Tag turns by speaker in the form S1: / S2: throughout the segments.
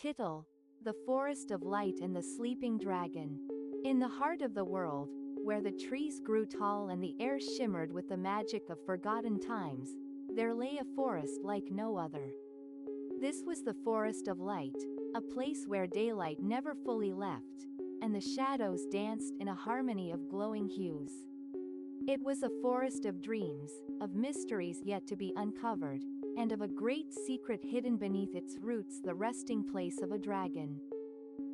S1: Title: The Forest of Light and the Sleeping Dragon. In the heart of the world, where the trees grew tall and the air shimmered with the magic of forgotten times, there lay a forest like no other. This was the Forest of Light, a place where daylight never fully left, and the shadows danced in a harmony of glowing hues. It was a forest of dreams, of mysteries yet to be uncovered, and of a great secret hidden beneath its roots, the resting place of a dragon.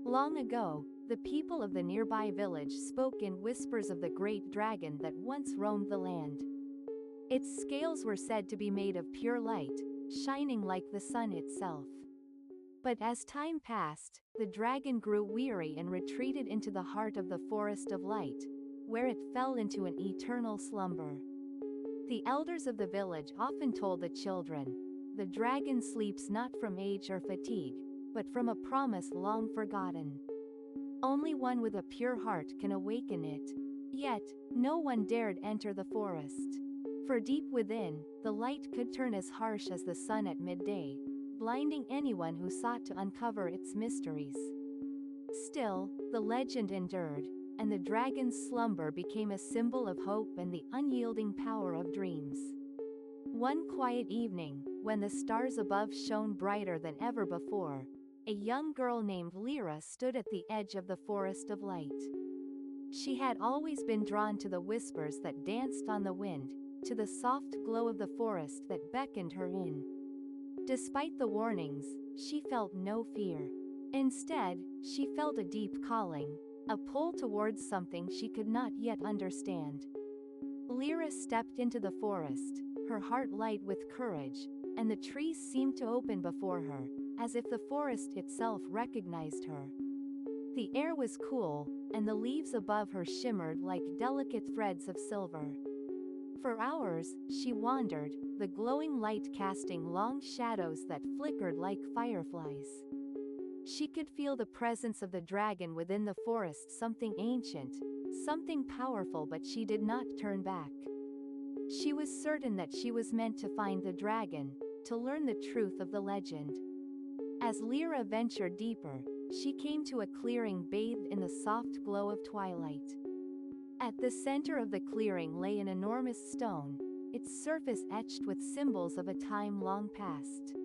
S1: Long ago, the people of the nearby village spoke in whispers of the great dragon that once roamed the land. Its scales were said to be made of pure light, shining like the sun itself. But as time passed, the dragon grew weary and retreated into the heart of the Forest of Light, where it fell into an eternal slumber. The elders of the village often told the children, "The dragon sleeps not from age or fatigue, but from a promise long forgotten. Only one with a pure heart can awaken it." Yet, no one dared enter the forest. For deep within, the light could turn as harsh as the sun at midday, blinding anyone who sought to uncover its mysteries. Still, the legend endured, and the dragon's slumber became a symbol of hope and the unyielding power of dreams. One quiet evening, when the stars above shone brighter than ever before, a young girl named Lyra stood at the edge of the Forest of Light. She had always been drawn to the whispers that danced on the wind, to the soft glow of the forest that beckoned her in. Despite the warnings, she felt no fear. Instead, she felt a deep calling, a pull towards something she could not yet understand. Lyra stepped into the forest, her heart light with courage, and the trees seemed to open before her, as if the forest itself recognized her. The air was cool, and the leaves above her shimmered like delicate threads of silver. For hours, she wandered, the glowing light casting long shadows that flickered like fireflies. She could feel the presence of the dragon within the forest, something ancient, something powerful, but she did not turn back. She was certain that she was meant to find the dragon, to learn the truth of the legend. As Lyra ventured deeper, she came to a clearing bathed in the soft glow of twilight. At the center of the clearing lay an enormous stone, its surface etched with symbols of a time long past.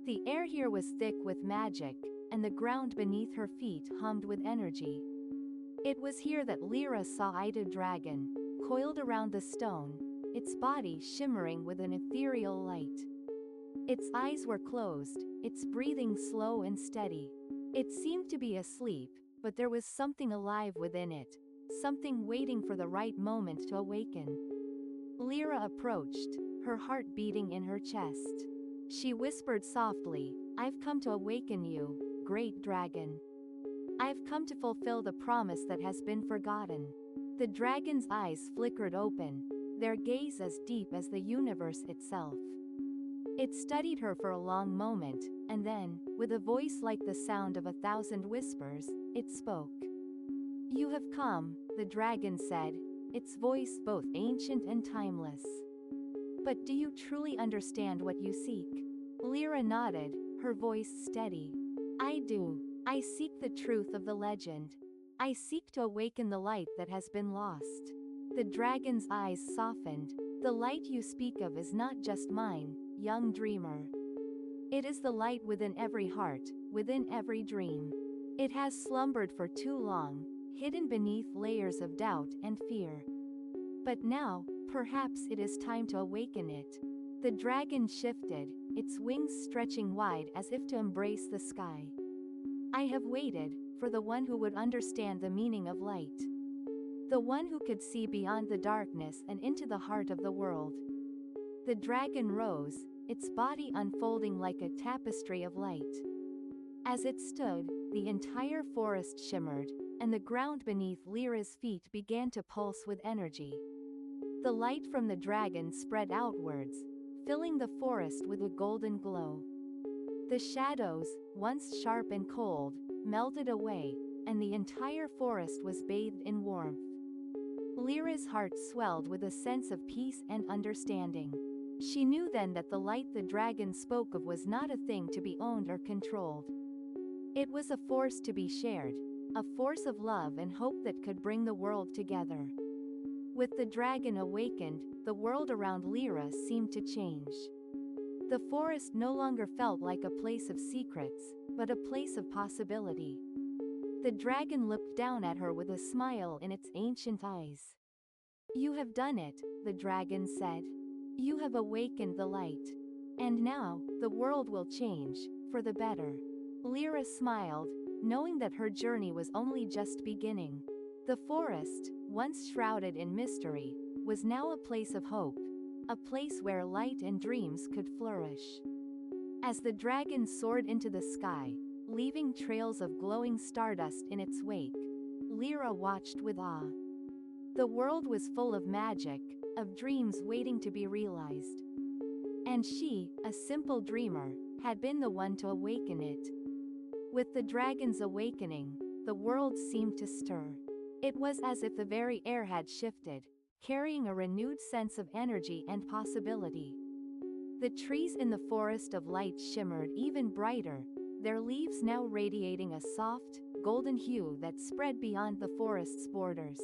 S1: The air here was thick with magic, and the ground beneath her feet hummed with energy. It was here that Lyra saw Ida Dragon, coiled around the stone, its body shimmering with an ethereal light. Its eyes were closed, its breathing slow and steady. It seemed to be asleep, but there was something alive within it, something waiting for the right moment to awaken. Lyra approached, her heart beating in her chest. She whispered softly, "I've come to awaken you, great dragon. I've come to fulfill the promise that has been forgotten." The dragon's eyes flickered open, their gaze as deep as the universe itself. It studied her for a long moment, and then, with a voice like the sound of 1,000 whispers, it spoke. "You have come," the dragon said, its voice both ancient and timeless. "But do you truly understand what you seek?" Lyra nodded, her voice steady. "I do. I seek the truth of the legend. I seek to awaken the light that has been lost." The dragon's eyes softened. "The light you speak of is not just mine, young dreamer. It is the light within every heart, within every dream. It has slumbered for too long, hidden beneath layers of doubt and fear. But now, perhaps it is time to awaken it." The dragon shifted, its wings stretching wide as if to embrace the sky. "I have waited, for the one who would understand the meaning of light. The one who could see beyond the darkness and into the heart of the world." The dragon rose, its body unfolding like a tapestry of light. As it stood, the entire forest shimmered, and the ground beneath Lyra's feet began to pulse with energy. The light from the dragon spread outwards, filling the forest with a golden glow. The shadows, once sharp and cold, melted away, and the entire forest was bathed in warmth. Lyra's heart swelled with a sense of peace and understanding. She knew then that the light the dragon spoke of was not a thing to be owned or controlled. It was a force to be shared, a force of love and hope that could bring the world together. With the dragon awakened, the world around Lyra seemed to change. The forest no longer felt like a place of secrets, but a place of possibility. The dragon looked down at her with a smile in its ancient eyes. "You have done it," the dragon said. "You have awakened the light. And now, the world will change, for the better." Lyra smiled, knowing that her journey was only just beginning. The forest, once shrouded in mystery, was now a place of hope, a place where light and dreams could flourish. As the dragon soared into the sky, leaving trails of glowing stardust in its wake, Lyra watched with awe. The world was full of magic, of dreams waiting to be realized. And she, a simple dreamer, had been the one to awaken it. With the dragon's awakening, the world seemed to stir. It was as if the very air had shifted, carrying a renewed sense of energy and possibility. The trees in the forest of light shimmered even brighter, their leaves now radiating a soft, golden hue that spread beyond the forest's borders.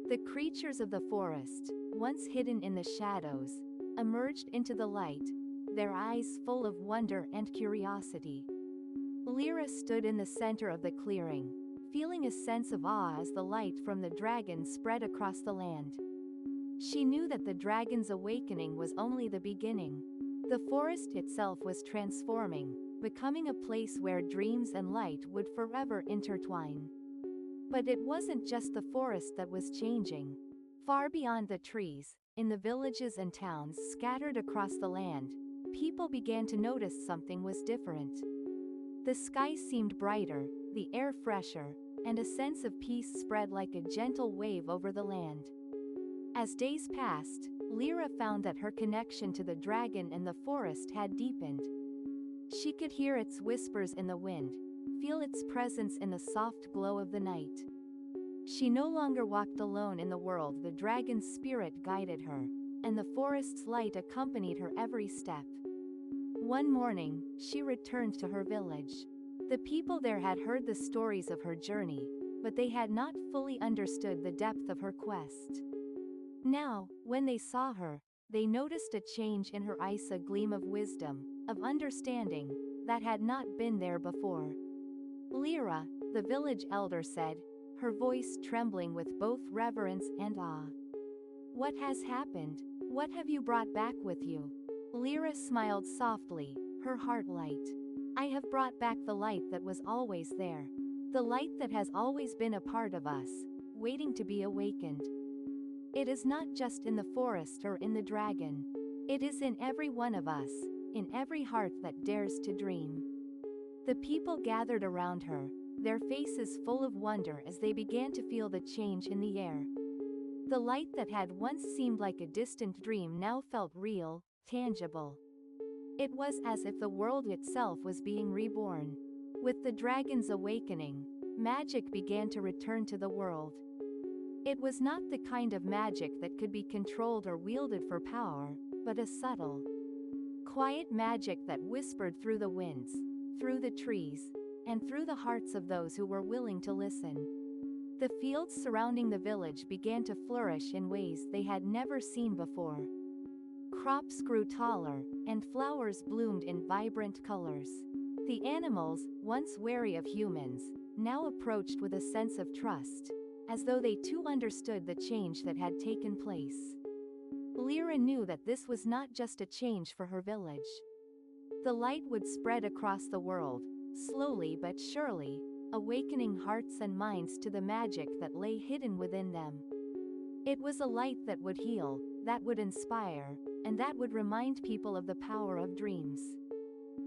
S1: The creatures of the forest, once hidden in the shadows, emerged into the light, their eyes full of wonder and curiosity. Lyra stood in the center of the clearing, feeling a sense of awe as the light from the dragon spread across the land. She knew that the dragon's awakening was only the beginning. The forest itself was transforming, becoming a place where dreams and light would forever intertwine. But it wasn't just the forest that was changing. Far beyond the trees, in the villages and towns scattered across the land, people began to notice something was different. The sky seemed brighter, the air fresher, and a sense of peace spread like a gentle wave over the land. As days passed, Lyra found that her connection to the dragon and the forest had deepened. She could hear its whispers in the wind, feel its presence in the soft glow of the night. She no longer walked alone in the world. The dragon's spirit guided her, and the forest's light accompanied her every step. One morning, she returned to her village. The people there had heard the stories of her journey, but they had not fully understood the depth of her quest. Now, when they saw her, they noticed a change in her eyes, a gleam of wisdom, of understanding, that had not been there before. "Lyra," the village elder said, her voice trembling with both reverence and awe. "What has happened? What have you brought back with you?" Lyra smiled softly, her heart light. "I have brought back the light that was always there. The light that has always been a part of us, waiting to be awakened. It is not just in the forest or in the dragon. It is in every one of us, in every heart that dares to dream." The people gathered around her, their faces full of wonder as they began to feel the change in the air. The light that had once seemed like a distant dream now felt real, tangible. It was as if the world itself was being reborn. With the dragon's awakening, magic began to return to the world. It was not the kind of magic that could be controlled or wielded for power, but a subtle, quiet magic that whispered through the winds, through the trees, and through the hearts of those who were willing to listen. The fields surrounding the village began to flourish in ways they had never seen before. Crops grew taller, and flowers bloomed in vibrant colors. The animals, once wary of humans, now approached with a sense of trust, as though they too understood the change that had taken place. Lyra knew that this was not just a change for her village. The light would spread across the world, slowly but surely, awakening hearts and minds to the magic that lay hidden within them. It was a light that would heal, that would inspire, and that would remind people of the power of dreams.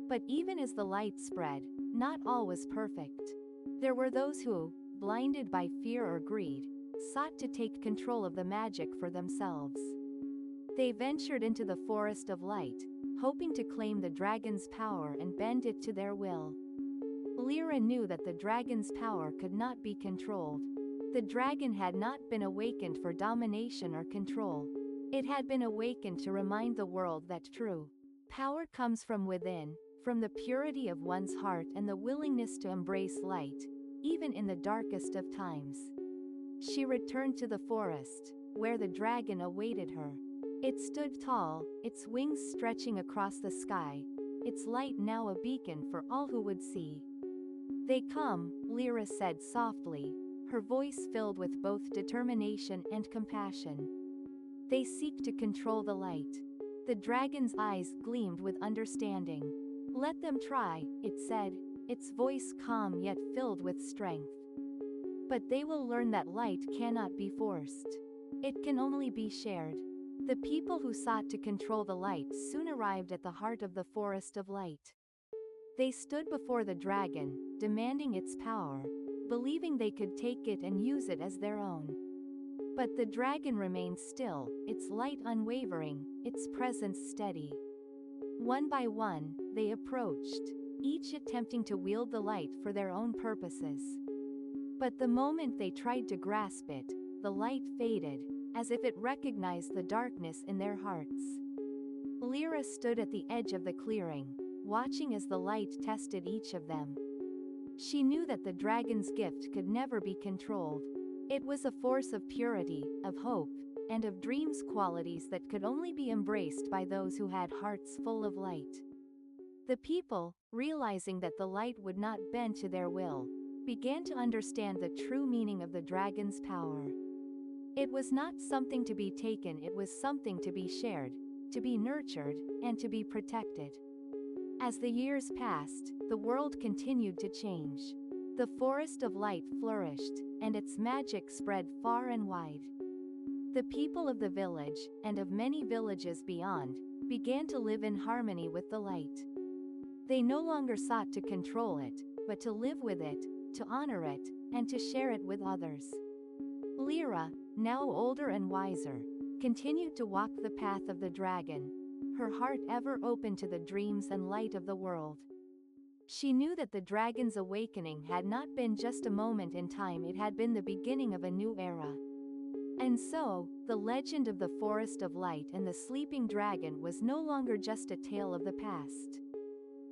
S1: But even as the light spread, not all was perfect. There were those who, blinded by fear or greed, sought to take control of the magic for themselves. They ventured into the forest of light, hoping to claim the dragon's power and bend it to their will. Lyra knew that the dragon's power could not be controlled. The dragon had not been awakened for domination or control. It had been awakened to remind the world that true power comes from within, from the purity of one's heart and the willingness to embrace light, even in the darkest of times. She returned to the forest, where the dragon awaited her. It stood tall, its wings stretching across the sky, its light now a beacon for all who would see. "They come," Lyra said softly, her voice filled with both determination and compassion. "They seek to control the light." The dragon's eyes gleamed with understanding. "Let them try," it said, its voice calm yet filled with strength. "But they will learn that light cannot be forced. It can only be shared." The people who sought to control the light soon arrived at the heart of the forest of light. They stood before the dragon, demanding its power, believing they could take it and use it as their own. But the dragon remained still, its light unwavering, its presence steady. One by one, they approached, each attempting to wield the light for their own purposes. But the moment they tried to grasp it, the light faded, as if it recognized the darkness in their hearts. Lyra stood at the edge of the clearing, watching as the light tested each of them. She knew that the dragon's gift could never be controlled. It was a force of purity, of hope, and of dreams, qualities that could only be embraced by those who had hearts full of light. The people, realizing that the light would not bend to their will, began to understand the true meaning of the dragon's power. It was not something to be taken, it was something to be shared, to be nurtured, and to be protected. As the years passed, the world continued to change. The forest of light flourished, and its magic spread far and wide. The people of the village, and of many villages beyond, began to live in harmony with the light. They no longer sought to control it, but to live with it, to honor it, and to share it with others. Lyra, now older and wiser, continued to walk the path of the dragon, her heart ever open to the dreams and light of the world. She knew that the dragon's awakening had not been just a moment in time, it had been the beginning of a new era. And so, the legend of the Forest of Light and the Sleeping Dragon was no longer just a tale of the past.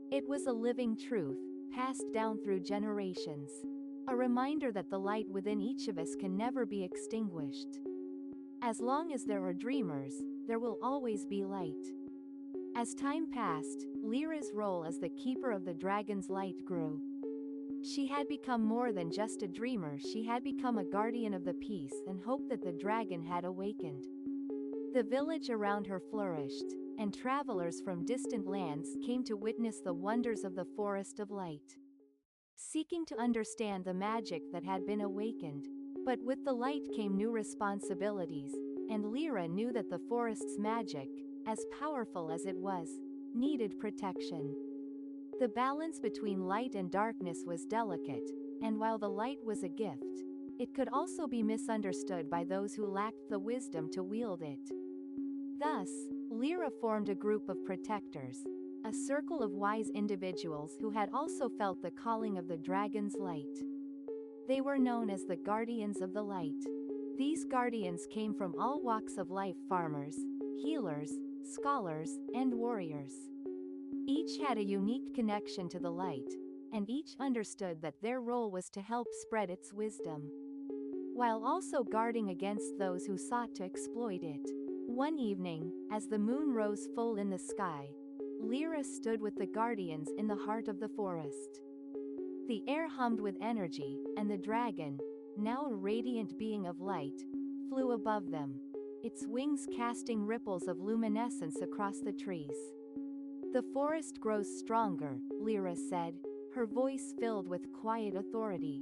S1: It was a living truth, passed down through generations. A reminder that the light within each of us can never be extinguished. As long as there are dreamers, there will always be light. As time passed, Lyra's role as the keeper of the dragon's light grew. She had become more than just a dreamer, she had become a guardian of the peace and hope that the dragon had awakened. The village around her flourished, and travelers from distant lands came to witness the wonders of the Forest of Light, seeking to understand the magic that had been awakened. But with the light came new responsibilities, and Lyra knew that the forest's magic, as powerful as it was, needed protection. The balance between light and darkness was delicate, and while the light was a gift, it could also be misunderstood by those who lacked the wisdom to wield it. Thus, Lyra formed a group of protectors, a circle of wise individuals who had also felt the calling of the dragon's light. They were known as the Guardians of the Light. These guardians came from all walks of life: farmers, healers, scholars, and warriors. Each had a unique connection to the light, and each understood that their role was to help spread its wisdom, while also guarding against those who sought to exploit it. One evening, as the moon rose full in the sky, Lyra stood with the guardians in the heart of the forest. The air hummed with energy, and the dragon, now a radiant being of light, flew above them, its wings casting ripples of luminescence across the trees. "The forest grows stronger," Lyra said, her voice filled with quiet authority.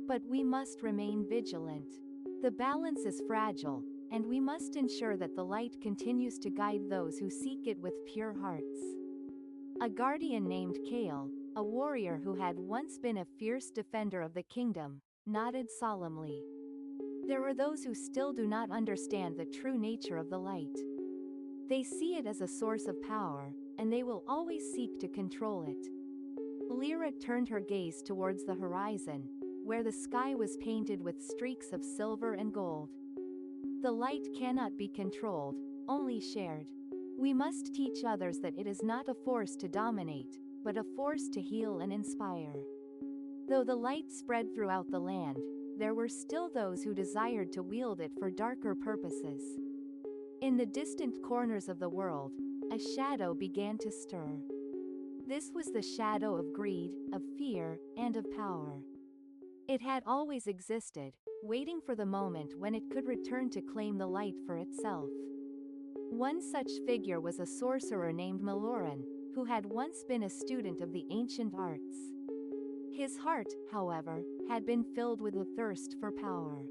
S1: "But we must remain vigilant. The balance is fragile, and we must ensure that the light continues to guide those who seek it with pure hearts." A guardian named Kale, a warrior who had once been a fierce defender of the kingdom, nodded solemnly. There are those who still do not understand the true nature of the light. They see it as a source of power, and they will always seek to control it. Lyra turned her gaze towards the horizon, where the sky was painted with streaks of silver and gold. "The light cannot be controlled, only shared. We must teach others that it is not a force to dominate, but a force to heal and inspire. Though the light spread throughout the land, there were still those who desired to wield it for darker purposes. In the distant corners of the world, a shadow began to stir. This was the shadow of greed, of fear, and of power. It had always existed, waiting for the moment when it could return to claim the light for itself. One such figure was a sorcerer named Maloran, who had once been a student of the ancient arts. His heart, however, had been filled with a thirst for power.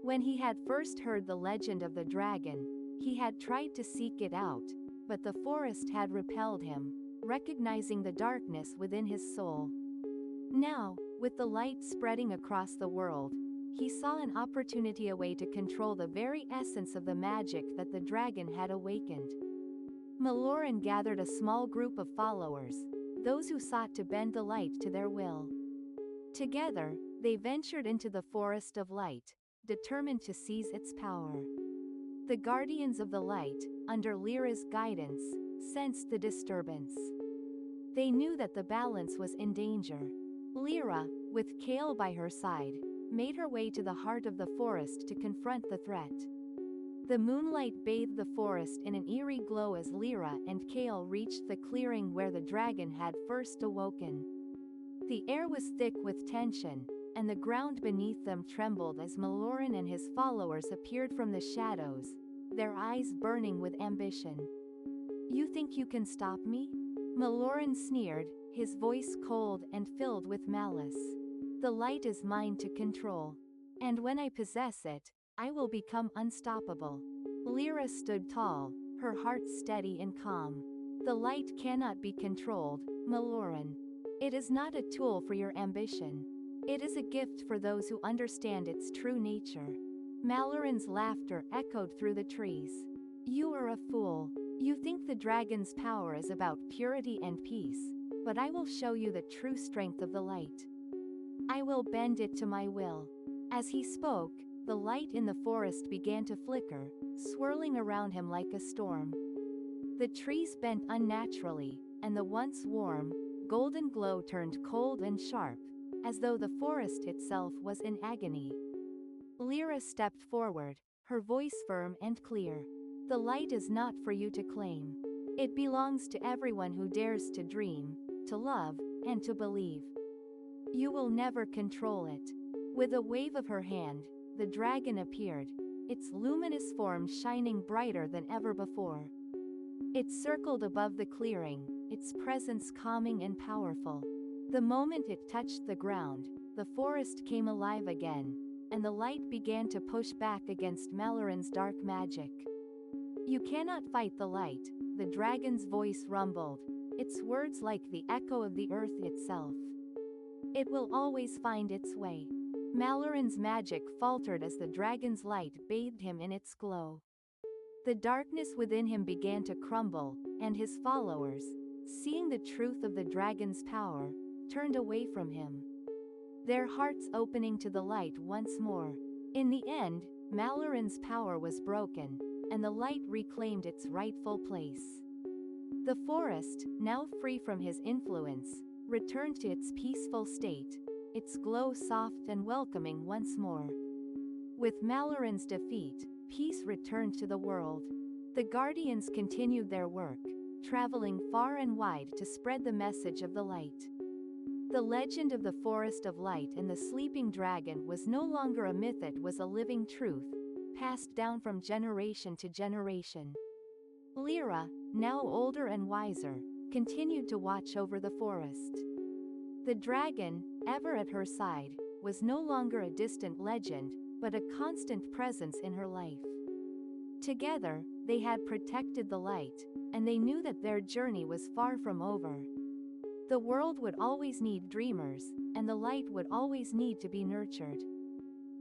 S1: When he had first heard the legend of the dragon, he had tried to seek it out, but the forest had repelled him, recognizing the darkness within his soul. Now, with the light spreading across the world, he saw an opportunity, a way to control the very essence of the magic that the dragon had awakened. Maloran gathered a small group of followers, those who sought to bend the light to their will. Together, they ventured into the forest of light, determined to seize its power. The guardians of the light, under Lyra's guidance, sensed the disturbance. They knew that the balance was in danger. Lyra, with Kale by her side, made her way to the heart of the forest to confront the threat. The moonlight bathed the forest in an eerie glow as Lyra and Kale reached the clearing where the dragon had first awoken. The air was thick with tension, and the ground beneath them trembled as Maloran and his followers appeared from the shadows, their eyes burning with ambition. "You think you can stop me?" Maloran sneered, his voice cold and filled with malice. "The light is mine to control. And when I possess it, I will become unstoppable." Lyra stood tall, her heart steady and calm. "The light cannot be controlled, Maloran. It is not a tool for your ambition. It is a gift for those who understand its true nature." Maloran's laughter echoed through the trees. "You are a fool. You think the dragon's power is about purity and peace, but I will show you the true strength of the light. I will bend it to my will." As he spoke, the light in the forest began to flicker, swirling around him like a storm. The trees bent unnaturally, and the once warm, golden glow turned cold and sharp, as though the forest itself was in agony. Lyra stepped forward, her voice firm and clear. "The light is not for you to claim. It belongs to everyone who dares to dream, to love, and to believe. You will never control it." With a wave of her hand, the dragon appeared, its luminous form shining brighter than ever before. It circled above the clearing, its presence calming and powerful. The moment it touched the ground, the forest came alive again, and the light began to push back against Maloran's dark magic. "You cannot fight the light," the dragon's voice rumbled, its words like the echo of the earth itself. "It will always find its way." Maloran's magic faltered as the dragon's light bathed him in its glow. The darkness within him began to crumble, and his followers, seeing the truth of the dragon's power, turned away from him, their hearts opening to the light once more. In the end, Maloran's power was broken, and the light reclaimed its rightful place. The forest, now free from his influence, returned to its peaceful state, its glow soft and welcoming once more. With Maloran's defeat, peace returned to the world. The guardians continued their work, traveling far and wide to spread the message of the light. The legend of the Forest of Light and the Sleeping Dragon was no longer a myth, it was a living truth, passed down from generation to generation. Lyra, now older and wiser, continued to watch over the forest. The dragon, ever at her side, was no longer a distant legend, but a constant presence in her life. Together, they had protected the light, and they knew that their journey was far from over. The world would always need dreamers, and the light would always need to be nurtured.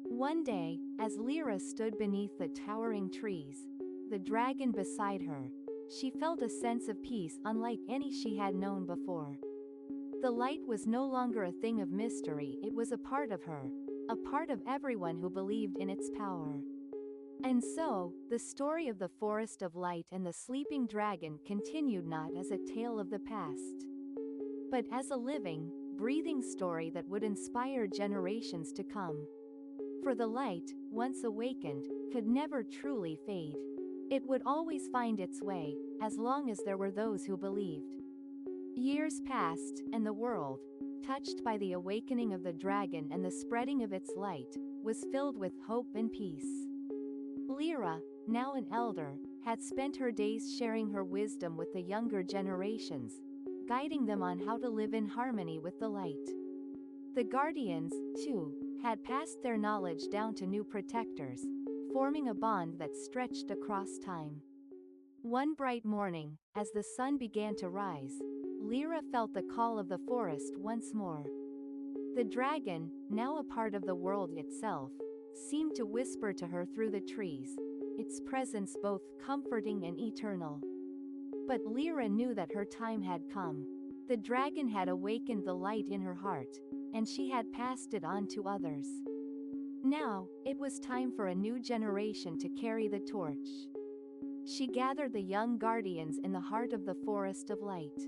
S1: One day, as Lyra stood beneath the towering trees, the dragon beside her, she felt a sense of peace unlike any she had known before. The light was no longer a thing of mystery, it was a part of her, a part of everyone who believed in its power. And so, the story of the Forest of Light and the Sleeping Dragon continued not as a tale of the past, but as a living, breathing story that would inspire generations to come. For the light, once awakened, could never truly fade. It would always find its way, as long as there were those who believed. Years passed, and the world, touched by the awakening of the dragon and the spreading of its light, was filled with hope and peace. Lyra, now an elder, had spent her days sharing her wisdom with the younger generations, guiding them on how to live in harmony with the light. The guardians, too, had passed their knowledge down to new protectors, forming a bond that stretched across time. One bright morning, as the sun began to rise, Lyra felt the call of the forest once more. The dragon, now a part of the world itself, seemed to whisper to her through the trees, its presence both comforting and eternal. But Lyra knew that her time had come. The dragon had awakened the light in her heart, and she had passed it on to others. Now, it was time for a new generation to carry the torch. She gathered the young guardians in the heart of the Forest of Light.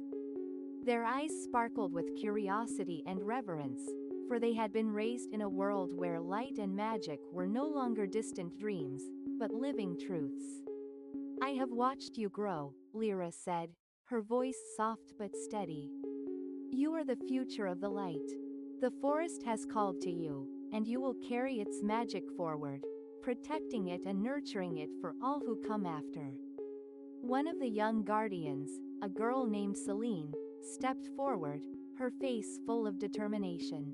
S1: Their eyes sparkled with curiosity and reverence, for they had been raised in a world where light and magic were no longer distant dreams, but living truths. "I have watched you grow," Lyra said, her voice soft but steady. "You are the future of the light. The forest has called to you, and you will carry its magic forward, protecting it and nurturing it for all who come after." One of the young guardians, a girl named Celine, stepped forward, her face full of determination.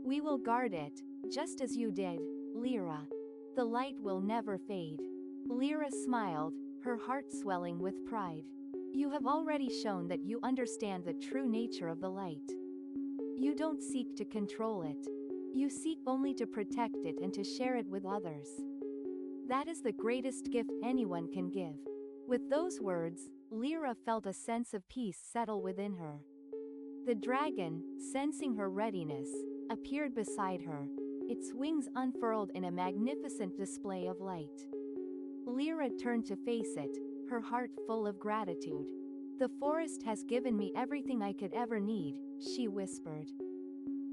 S1: "We will guard it, just as you did, Lyra. The light will never fade." Lyra smiled, her heart swelling with pride. "You have already shown that you understand the true nature of the light. You don't seek to control it. You seek only to protect it and to share it with others. That is the greatest gift anyone can give." With those words, Lyra felt a sense of peace settle within her. The dragon, sensing her readiness, appeared beside her, its wings unfurled in a magnificent display of light. Lyra turned to face it, her heart full of gratitude. "The forest has given me everything I could ever need," she whispered.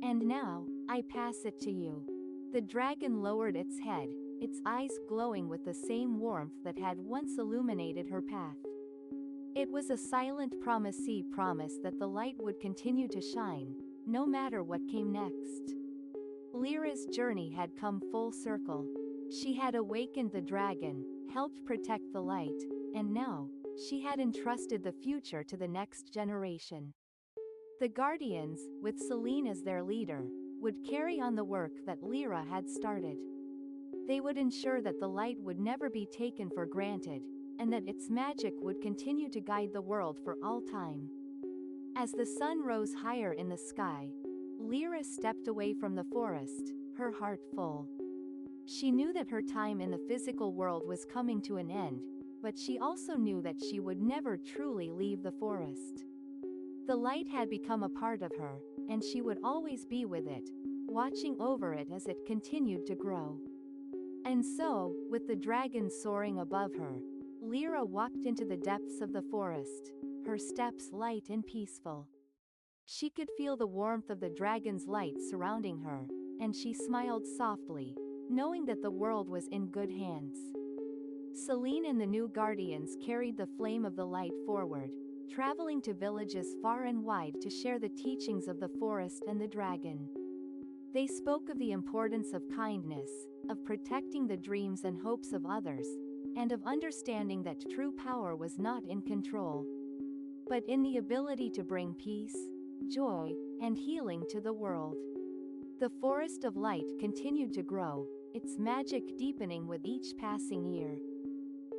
S1: "And now, I pass it to you." The dragon lowered its head, its eyes glowing with the same warmth that had once illuminated her path. It was a silent promise that the light would continue to shine, no matter what came next. Lyra's journey had come full circle. She had awakened the dragon, helped protect the light, and now, she had entrusted the future to the next generation. The guardians, with Celine as their leader, would carry on the work that Lyra had started. They would ensure that the light would never be taken for granted, and that its magic would continue to guide the world for all time. As the sun rose higher in the sky, Lyra stepped away from the forest, her heart full. She knew that her time in the physical world was coming to an end, but she also knew that she would never truly leave the forest. The light had become a part of her, and she would always be with it, watching over it as it continued to grow. And so, with the dragon soaring above her, Lyra walked into the depths of the forest, her steps light and peaceful. She could feel the warmth of the dragon's light surrounding her, and she smiled softly, knowing that the world was in good hands. Celine and the new guardians carried the flame of the light forward, traveling to villages far and wide to share the teachings of the forest and the dragon. They spoke of the importance of kindness, of protecting the dreams and hopes of others, and of understanding that true power was not in control, but in the ability to bring peace, joy, and healing to the world. The Forest of Light continued to grow, its magic deepening with each passing year.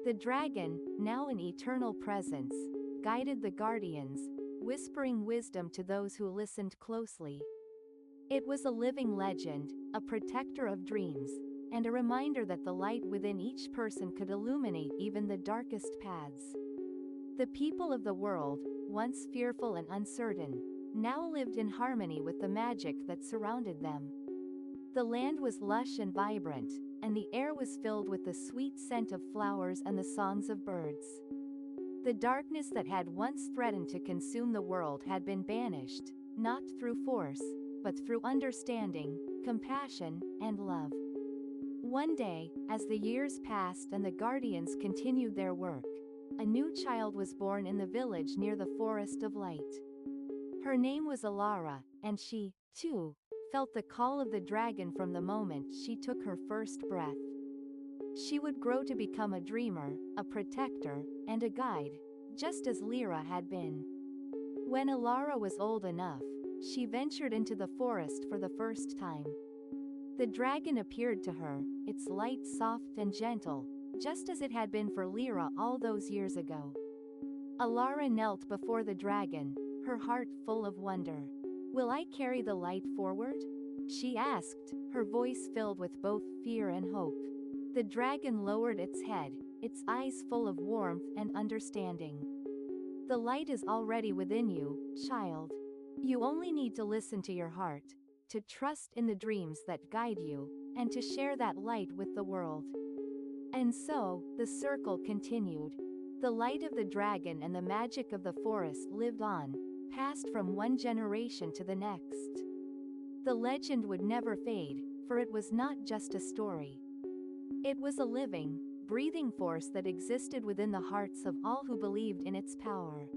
S1: The dragon, now an eternal presence, guided the guardians, whispering wisdom to those who listened closely. It was a living legend, a protector of dreams, and a reminder that the light within each person could illuminate even the darkest paths. The people of the world, once fearful and uncertain, now lived in harmony with the magic that surrounded them. The land was lush and vibrant, and the air was filled with the sweet scent of flowers and the songs of birds. The darkness that had once threatened to consume the world had been banished, not through force, but through understanding, compassion, and love. One day, as the years passed and the guardians continued their work, a new child was born in the village near the Forest of Light. Her name was Alara, and she, too, felt the call of the dragon from the moment she took her first breath. She would grow to become a dreamer, a protector, and a guide, just as Lyra had been. When Alara was old enough, she ventured into the forest for the first time. The dragon appeared to her, its light soft and gentle, just as it had been for Lyra all those years ago. Alara knelt before the dragon, her heart full of wonder. "Will I carry the light forward?" she asked, her voice filled with both fear and hope. The dragon lowered its head, its eyes full of warmth and understanding. "The light is already within you, child. You only need to listen to your heart, to trust in the dreams that guide you, and to share that light with the world." And so, the circle continued. The light of the dragon and the magic of the forest lived on, passed from one generation to the next. The legend would never fade, for it was not just a story. It was a living, breathing force that existed within the hearts of all who believed in its power.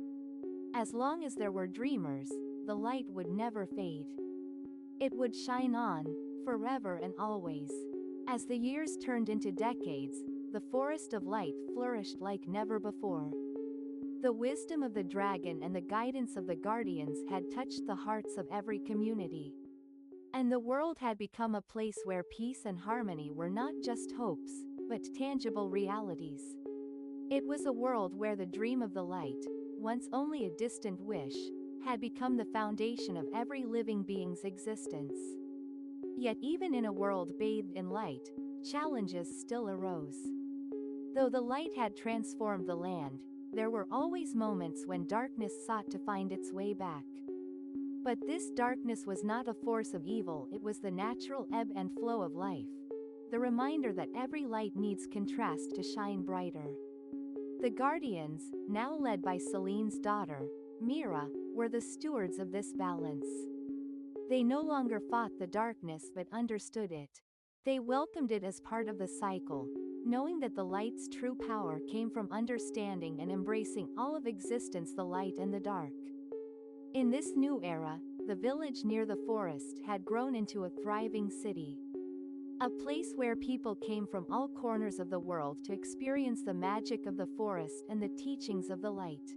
S1: As long as there were dreamers, the light would never fade. It would shine on, forever and always. As the years turned into decades, the Forest of Light flourished like never before. The wisdom of the dragon and the guidance of the guardians had touched the hearts of every community. And the world had become a place where peace and harmony were not just hopes, but tangible realities. It was a world where the dream of the light, once only a distant wish, had become the foundation of every living being's existence. Yet even in a world bathed in light, challenges still arose. Though the light had transformed the land, there were always moments when darkness sought to find its way back. But this darkness was not a force of evil, it was the natural ebb and flow of life. The reminder that every light needs contrast to shine brighter. The guardians, now led by Celine's daughter, Mira, were the stewards of this balance. They no longer fought the darkness but understood it. They welcomed it as part of the cycle, knowing that the light's true power came from understanding and embracing all of existence, the light and the dark. In this new era, the village near the forest had grown into a thriving city. A place where people came from all corners of the world to experience the magic of the forest and the teachings of the light.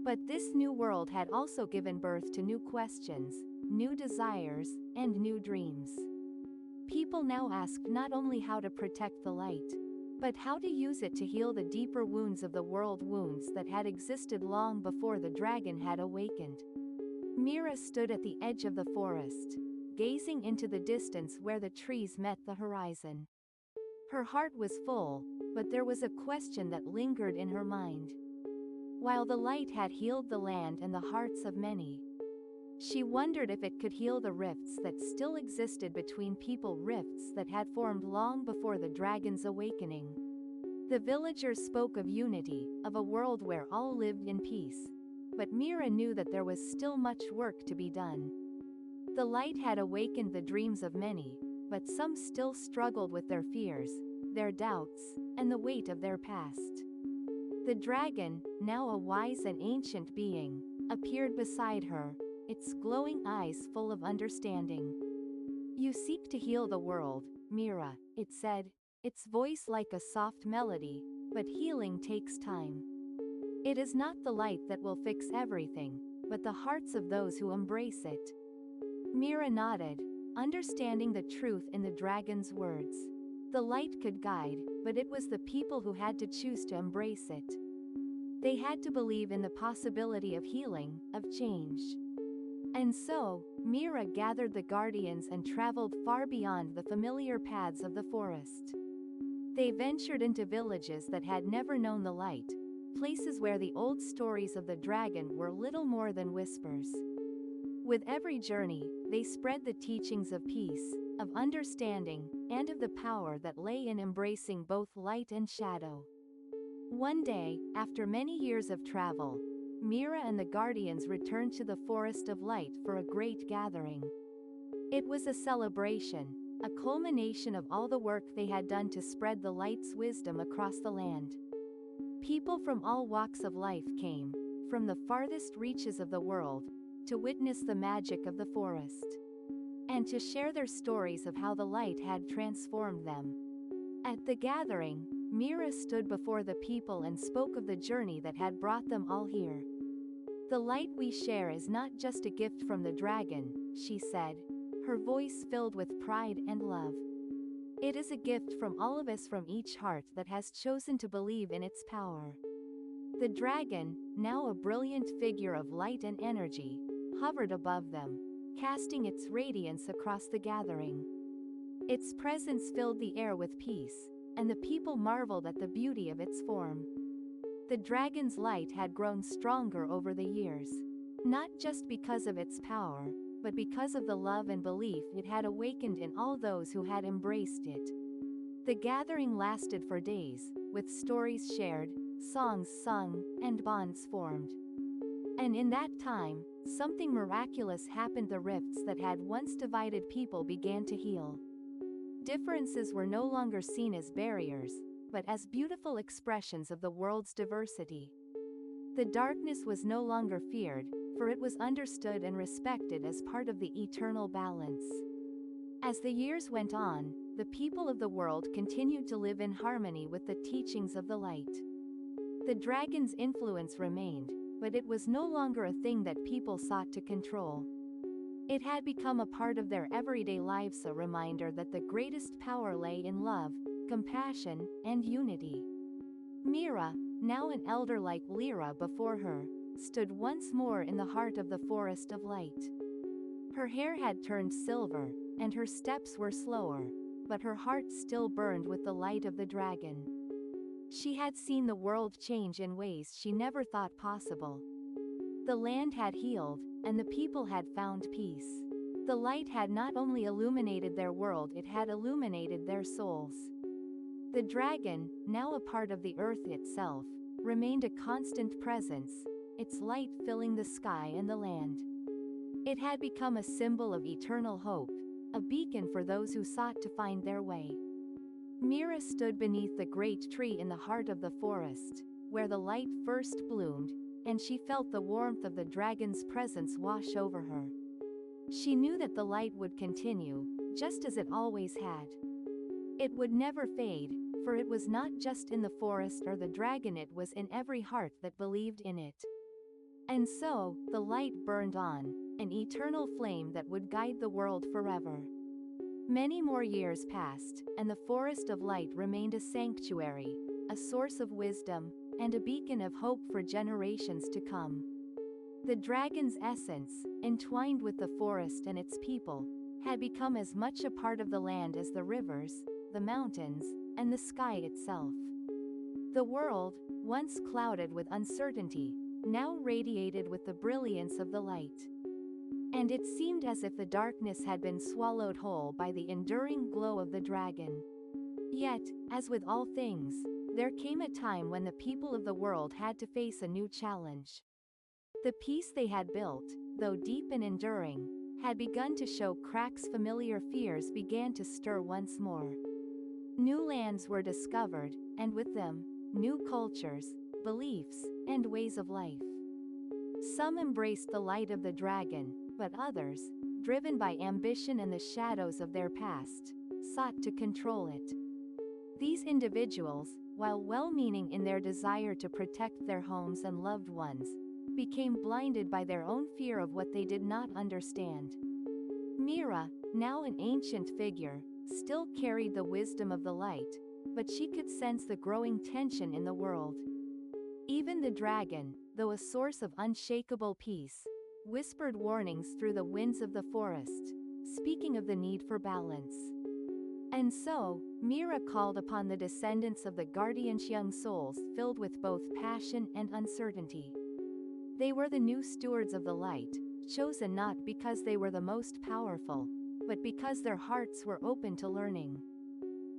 S1: But this new world had also given birth to new questions, new desires, and new dreams. People now asked not only how to protect the light, but how to use it to heal the deeper wounds of the world, wounds that had existed long before the dragon had awakened. Mira stood at the edge of the forest, gazing into the distance where the trees met the horizon. Her heart was full, but there was a question that lingered in her mind. While the light had healed the land and the hearts of many, she wondered if it could heal the rifts that still existed between people, rifts that had formed long before the dragon's awakening. The villagers spoke of unity, of a world where all lived in peace. But Mira knew that there was still much work to be done. The light had awakened the dreams of many, but some still struggled with their fears, their doubts, and the weight of their past. The dragon, now a wise and ancient being, appeared beside her, its glowing eyes full of understanding. "You seek to heal the world, Mira," it said, its voice like a soft melody, "but healing takes time. It is not the light that will fix everything, but the hearts of those who embrace it." Mira nodded, understanding the truth in the dragon's words. The light could guide, but it was the people who had to choose to embrace it. They had to believe in the possibility of healing, of change. And so, Mira gathered the guardians and traveled far beyond the familiar paths of the forest. They ventured into villages that had never known the light, places where the old stories of the dragon were little more than whispers. With every journey, they spread the teachings of peace, of understanding, and of the power that lay in embracing both light and shadow. One day, after many years of travel, Mira and the guardians returned to the Forest of Light for a great gathering. It was a celebration, a culmination of all the work they had done to spread the light's wisdom across the land. People from all walks of life came, from the farthest reaches of the world, to witness the magic of the forest, and to share their stories of how the light had transformed them. At the gathering, Mira stood before the people and spoke of the journey that had brought them all here. "The light we share is not just a gift from the dragon," she said, her voice filled with pride and love. "It is a gift from all of us, from each heart that has chosen to believe in its power." The dragon, now a brilliant figure of light and energy, hovered above them, casting its radiance across the gathering. Its presence filled the air with peace, and the people marveled at the beauty of its form. The dragon's light had grown stronger over the years, not just because of its power, but because of the love and belief it had awakened in all those who had embraced it. The gathering lasted for days, with stories shared, songs sung, and bonds formed. And in that time, something miraculous happened. The rifts that had once divided people began to heal. Differences were no longer seen as barriers, but as beautiful expressions of the world's diversity. The darkness was no longer feared, for it was understood and respected as part of the eternal balance. As the years went on, the people of the world continued to live in harmony with the teachings of the light. The dragon's influence remained, but it was no longer a thing that people sought to control. It had become a part of their everyday lives, a reminder that the greatest power lay in love, compassion, and unity. Mira, now an elder like Lyra before her, stood once more in the heart of the Forest of Light. Her hair had turned silver, and her steps were slower, but her heart still burned with the light of the dragon. She had seen the world change in ways she never thought possible. The land had healed, and the people had found peace. The light had not only illuminated their world, it had illuminated their souls. The dragon, now a part of the earth itself, remained a constant presence, its light filling the sky and the land. It had become a symbol of eternal hope, a beacon for those who sought to find their way. Mira stood beneath the great tree in the heart of the forest, where the light first bloomed, and she felt the warmth of the dragon's presence wash over her. She knew that the light would continue, just as it always had. It would never fade, for it was not just in the forest or the dragon, it was in every heart that believed in it. And so, the light burned on, an eternal flame that would guide the world forever. Many more years passed, and the Forest of Light remained a sanctuary, a source of wisdom, and a beacon of hope for generations to come. The dragon's essence, entwined with the forest and its people, had become as much a part of the land as the rivers, the mountains, and the sky itself. The world, once clouded with uncertainty, now radiated with the brilliance of the light. And it seemed as if the darkness had been swallowed whole by the enduring glow of the dragon. Yet, as with all things, there came a time when the people of the world had to face a new challenge. The peace they had built, though deep and enduring, had begun to show cracks. Familiar fears began to stir once more. New lands were discovered, and with them, new cultures, beliefs, and ways of life. Some embraced the light of the dragon, but others, driven by ambition and the shadows of their past, sought to control it. These individuals, while well-meaning in their desire to protect their homes and loved ones, became blinded by their own fear of what they did not understand. Mira, now an ancient figure, still carried the wisdom of the light, but she could sense the growing tension in the world. Even the dragon, though a source of unshakable peace, whispered warnings through the winds of the forest, speaking of the need for balance. And so, Mira called upon the descendants of the guardians, young souls filled with both passion and uncertainty. They were the new stewards of the light, chosen not because they were the most powerful, but because their hearts were open to learning.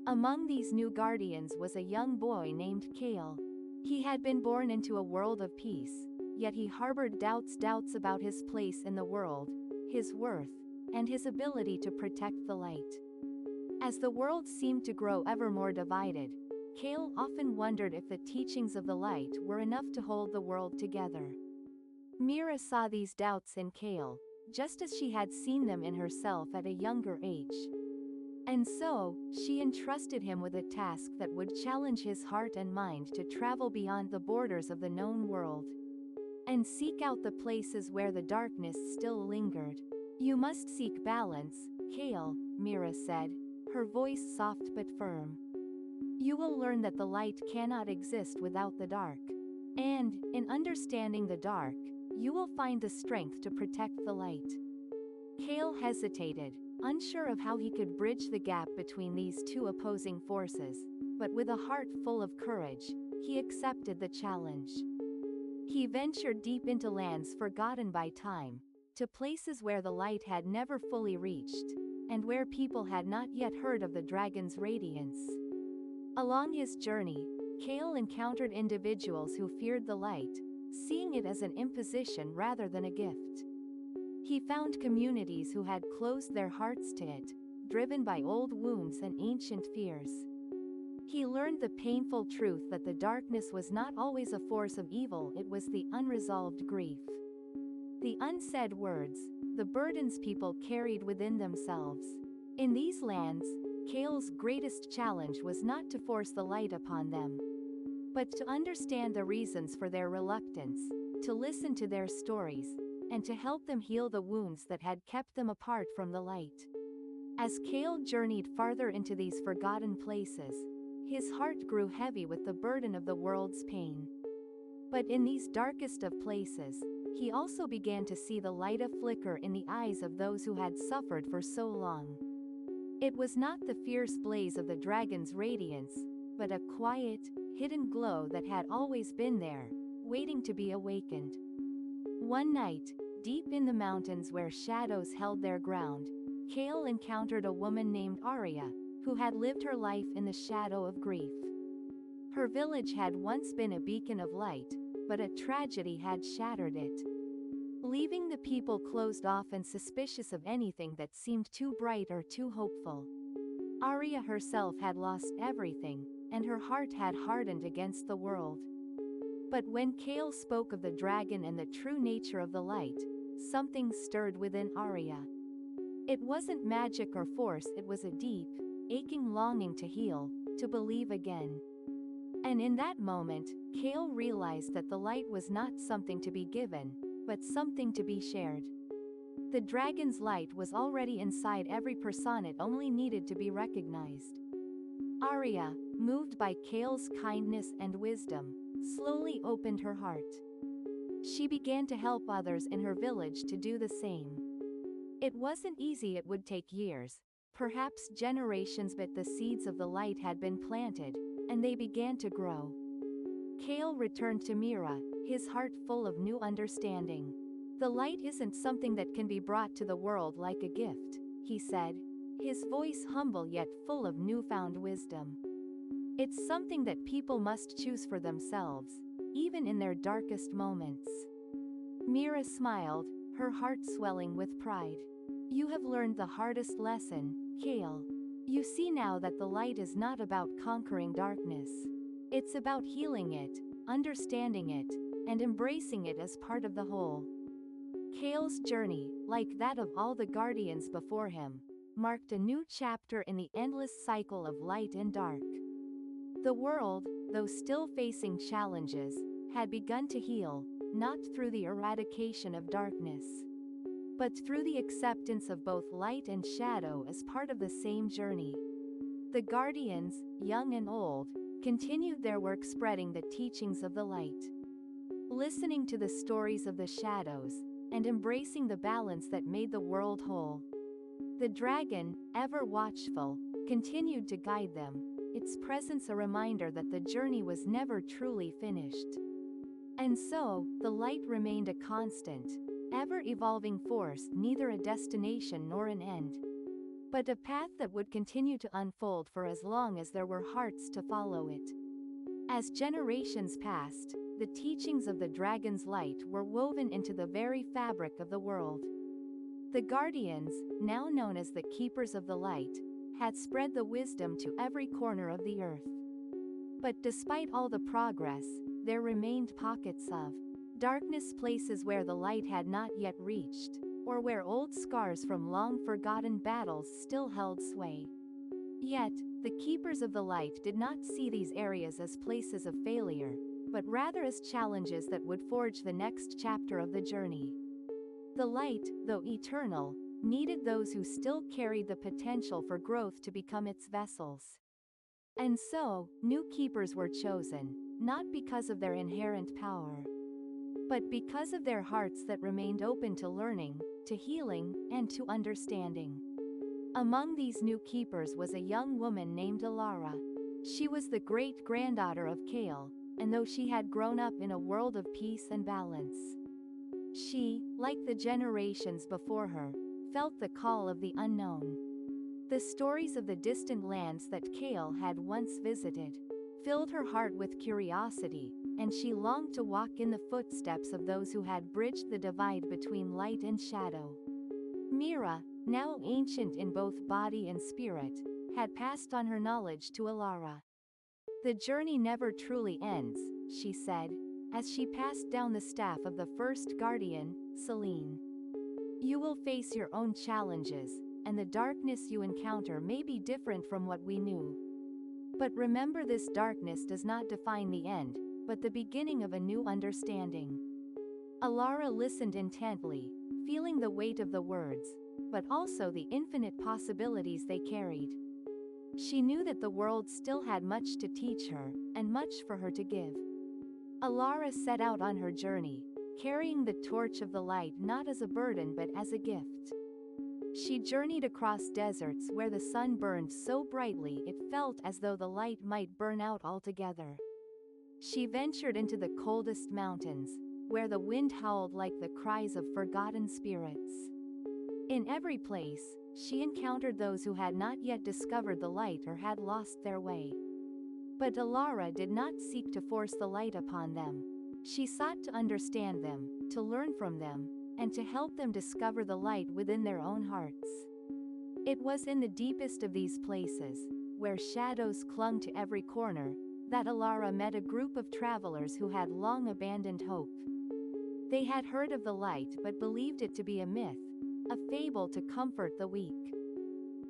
S1: Among these new guardians was a young boy named Kale. He had been born into a world of peace, yet he harbored doubts about his place in the world, his worth, and his ability to protect the light. As the world seemed to grow ever more divided, Kale often wondered if the teachings of the light were enough to hold the world together. Mira saw these doubts in Kale, just as she had seen them in herself at a younger age. And so, she entrusted him with a task that would challenge his heart and mind to travel beyond the borders of the known world and seek out the places where the darkness still lingered. "You must seek balance, Kale," Mira said, her voice soft but firm. "You will learn that the light cannot exist without the dark. And, in understanding the dark, you will find the strength to protect the light." Kale hesitated, unsure of how he could bridge the gap between these two opposing forces, but with a heart full of courage, he accepted the challenge. He ventured deep into lands forgotten by time, to places where the light had never fully reached, and where people had not yet heard of the dragon's radiance. Along his journey, Kale encountered individuals who feared the light, seeing it as an imposition rather than a gift. He found communities who had closed their hearts to it, driven by old wounds and ancient fears. He learned the painful truth that the darkness was not always a force of evil, it was the unresolved grief, the unsaid words, the burdens people carried within themselves. In these lands, Kale's greatest challenge was not to force the light upon them, but to understand the reasons for their reluctance, to listen to their stories, and to help them heal the wounds that had kept them apart from the light. As Kale journeyed farther into these forgotten places, his heart grew heavy with the burden of the world's pain. But in these darkest of places, he also began to see the light a flicker in the eyes of those who had suffered for so long. It was not the fierce blaze of the dragon's radiance, but a quiet, hidden glow that had always been there, waiting to be awakened. One night, deep in the mountains where shadows held their ground, Kale encountered a woman named Arya, who had lived her life in the shadow of grief. Her village had once been a beacon of light, but a tragedy had shattered it, leaving the people closed off and suspicious of anything that seemed too bright or too hopeful. Arya herself had lost everything, and her heart had hardened against the world. But when Kale spoke of the dragon and the true nature of the light, something stirred within Arya. It wasn't magic or force, it was a deep, aching longing to heal, to believe again. And in that moment, Kale realized that the light was not something to be given, but something to be shared. The dragon's light was already inside every person, it only needed to be recognized. Arya, moved by Kale's kindness and wisdom, slowly opened her heart. She began to help others in her village to do the same. It wasn't easy, it would take years, perhaps generations, but the seeds of the light had been planted, and they began to grow. Kale returned to Mira, his heart full of new understanding. "The light isn't something that can be brought to the world like a gift," he said, his voice humble yet full of newfound wisdom. "It's something that people must choose for themselves, even in their darkest moments." Mira smiled, her heart swelling with pride. "You have learned the hardest lesson, Kale. You see now that the light is not about conquering darkness. It's about healing it, understanding it, and embracing it as part of the whole." Kale's journey, like that of all the guardians before him, marked a new chapter in the endless cycle of light and dark. The world, though still facing challenges, had begun to heal, not through the eradication of darkness, but through the acceptance of both light and shadow as part of the same journey. The guardians, young and old, continued their work spreading the teachings of the light, listening to the stories of the shadows, and embracing the balance that made the world whole. The dragon, ever watchful, continued to guide them, its presence a reminder that the journey was never truly finished. And so, the light remained a constant, ever-evolving force, neither a destination nor an end, but a path that would continue to unfold for as long as there were hearts to follow it. As generations passed, the teachings of the dragon's light were woven into the very fabric of the world. The guardians, now known as the keepers of the light, had spread the wisdom to every corner of the earth. But despite all the progress, there remained pockets of darkness, places where the light had not yet reached, or where old scars from long-forgotten battles still held sway. Yet, the keepers of the light did not see these areas as places of failure, but rather as challenges that would forge the next chapter of the journey. The light, though eternal, needed those who still carried the potential for growth to become its vessels. And so, new keepers were chosen, not because of their inherent power, but because of their hearts that remained open to learning, to healing, and to understanding. Among these new keepers was a young woman named Alara. She was the great-granddaughter of Kale, and though she had grown up in a world of peace and balance, she, like the generations before her, felt the call of the unknown. The stories of the distant lands that Kale had once visited filled her heart with curiosity, and she longed to walk in the footsteps of those who had bridged the divide between light and shadow. Mira, now ancient in both body and spirit, had passed on her knowledge to Alara. "The journey never truly ends," she said, as she passed down the staff of the first guardian, Celine. "You will face your own challenges, and the darkness you encounter may be different from what we knew. But remember, this darkness does not define the end, but the beginning of a new understanding." Alara listened intently, feeling the weight of the words, but also the infinite possibilities they carried. She knew that the world still had much to teach her, and much for her to give. Alara set out on her journey, carrying the torch of the light not as a burden but as a gift. She journeyed across deserts where the sun burned so brightly it felt as though the light might burn out altogether. She ventured into the coldest mountains, where the wind howled like the cries of forgotten spirits. In every place, she encountered those who had not yet discovered the light or had lost their way. But Alara did not seek to force the light upon them. She sought to understand them, to learn from them, and to help them discover the light within their own hearts. It was in the deepest of these places, where shadows clung to every corner, that Alara met a group of travelers who had long abandoned hope. They had heard of the light but believed it to be a myth, a fable to comfort the weak.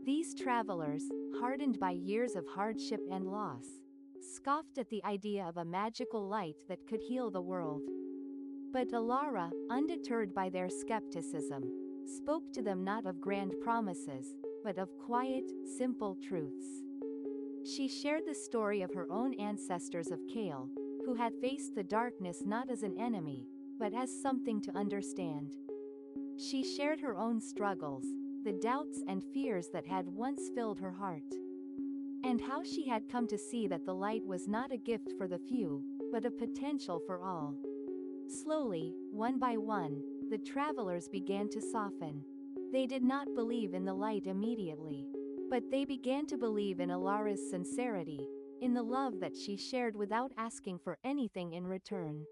S1: These travelers, hardened by years of hardship and loss, scoffed at the idea of a magical light that could heal the world. But Alara, undeterred by their skepticism, spoke to them not of grand promises, but of quiet, simple truths. She shared the story of her own ancestors of Kale, who had faced the darkness not as an enemy, but as something to understand. She shared her own struggles, the doubts and fears that had once filled her heart, and how she had come to see that the light was not a gift for the few, but a potential for all. Slowly, one by one, the travelers began to soften. They did not believe in the light immediately, but they began to believe in Alara's sincerity, in the love that she shared without asking for anything in return.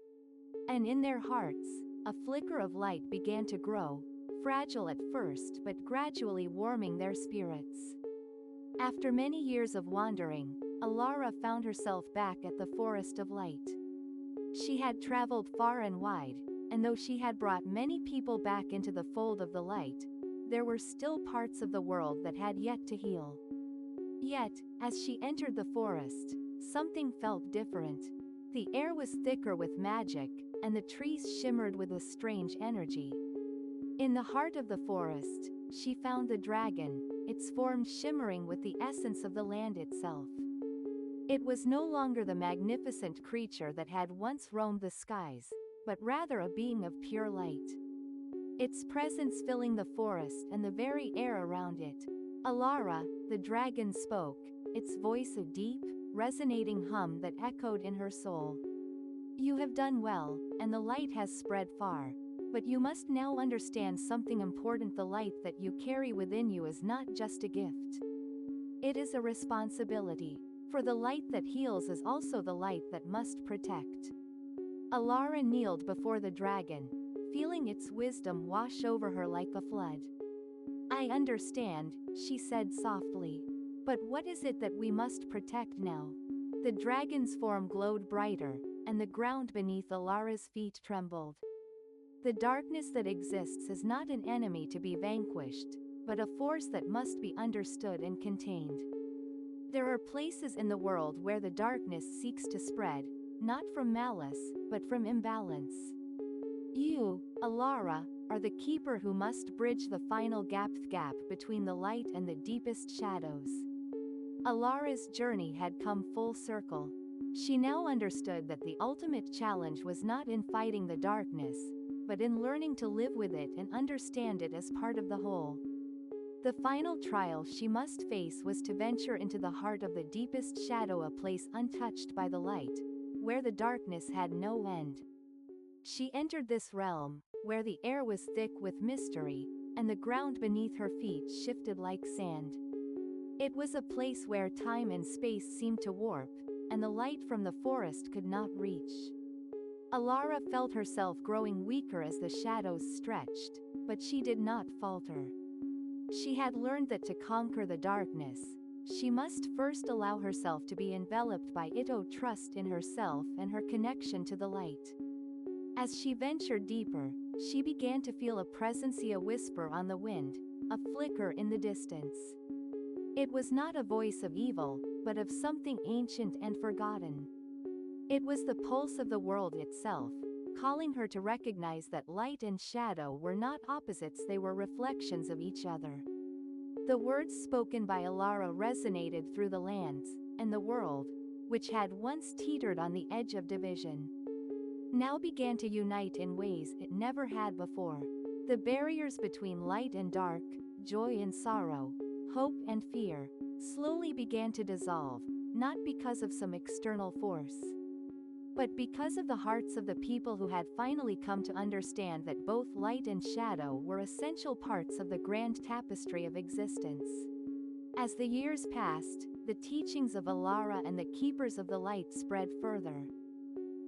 S1: And in their hearts, a flicker of light began to grow, fragile at first but gradually warming their spirits. After many years of wandering, Alara found herself back at the Forest of Light. She had traveled far and wide, and though she had brought many people back into the fold of the light, there were still parts of the world that had yet to heal. Yet, as she entered the forest, something felt different. The air was thicker with magic, and the trees shimmered with a strange energy. In the heart of the forest, she found the dragon, its form shimmering with the essence of the land itself. It was no longer the magnificent creature that had once roamed the skies, but rather a being of pure light. Its presence filling the forest and the very air around it. Alara, the dragon, spoke, its voice a deep, resonating hum that echoed in her soul. "You have done well, and the light has spread far, But you must now understand something important: the light that you carry within you is not just a gift. It is a responsibility. For the light that heals is also the light that must protect. Alara kneeled before the dragon, feeling its wisdom wash over her like a flood. I understand, she said softly. But what is it that we must protect now? The dragon's form glowed brighter, and the ground beneath Alara's feet trembled. The darkness that exists is not an enemy to be vanquished, but a force that must be understood and contained. There are places in the world where the darkness seeks to spread, not from malice, but from imbalance. You, Alara, are the keeper who must bridge the final gap between the light and the deepest shadows. Alara's journey had come full circle. She now understood that the ultimate challenge was not in fighting the darkness, but in learning to live with it and understand it as part of the whole. The final trial she must face was to venture into the heart of the deepest shadow, a place untouched by the light, where the darkness had no end. She entered this realm, where the air was thick with mystery, and the ground beneath her feet shifted like sand. It was a place where time and space seemed to warp, and the light from the forest could not reach. Alara felt herself growing weaker as the shadows stretched, but she did not falter. She had learned that to conquer the darkness, she must first allow herself to be enveloped by it. Trust in herself and her connection to the light. As she ventured deeper, she began to feel a presence, a whisper on the wind, a flicker in the distance. It was not a voice of evil, but of something ancient and forgotten. It was the pulse of the world itself, calling her to recognize that light and shadow were not opposites, they were reflections of each other. The words spoken by Alara resonated through the lands, and the world, which had once teetered on the edge of division, now began to unite in ways it never had before. The barriers between light and dark, joy and sorrow, hope and fear, slowly began to dissolve, not because of some external force, but because of the hearts of the people who had finally come to understand that both light and shadow were essential parts of the grand tapestry of existence. As the years passed, the teachings of Alara and the keepers of the light spread further.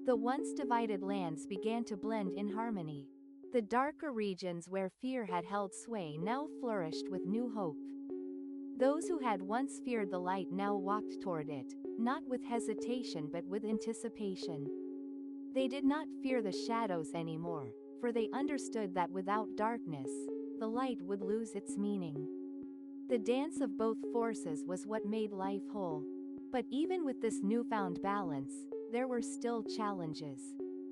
S1: The once divided lands began to blend in harmony. The darker regions where fear had held sway now flourished with new hope. Those who had once feared the light now walked toward it, not with hesitation but with anticipation. They did not fear the shadows anymore, for they understood that without darkness, the light would lose its meaning. The dance of both forces was what made life whole. But even with this newfound balance, there were still challenges.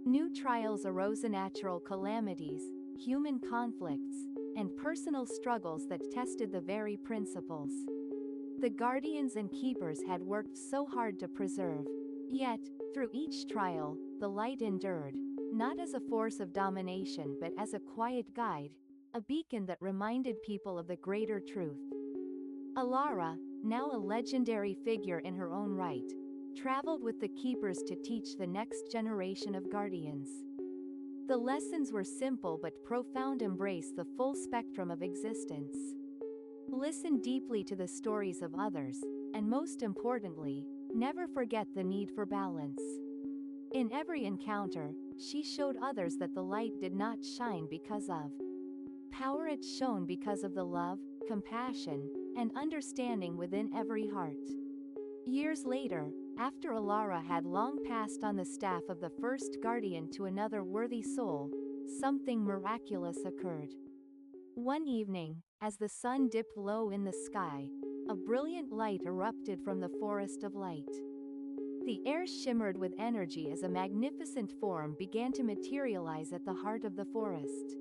S1: New trials arose, natural calamities, human conflicts, and personal struggles that tested the very principles the guardians and keepers had worked so hard to preserve. Yet, through each trial, the light endured, not as a force of domination but as a quiet guide, a beacon that reminded people of the greater truth. Alara, now a legendary figure in her own right, traveled with the keepers to teach the next generation of guardians. The lessons were simple but profound, embrace the full spectrum of existence. Listen deeply to the stories of others, and most importantly, never forget the need for balance. In every encounter, she showed others that the light did not shine because of power, it shone because of the love, compassion, and understanding within every heart. Years later, after Alara had long passed on the staff of the first guardian to another worthy soul, something miraculous occurred. One evening, as the sun dipped low in the sky, a brilliant light erupted from the forest of light. The air shimmered with energy as a magnificent form began to materialize at the heart of the forest.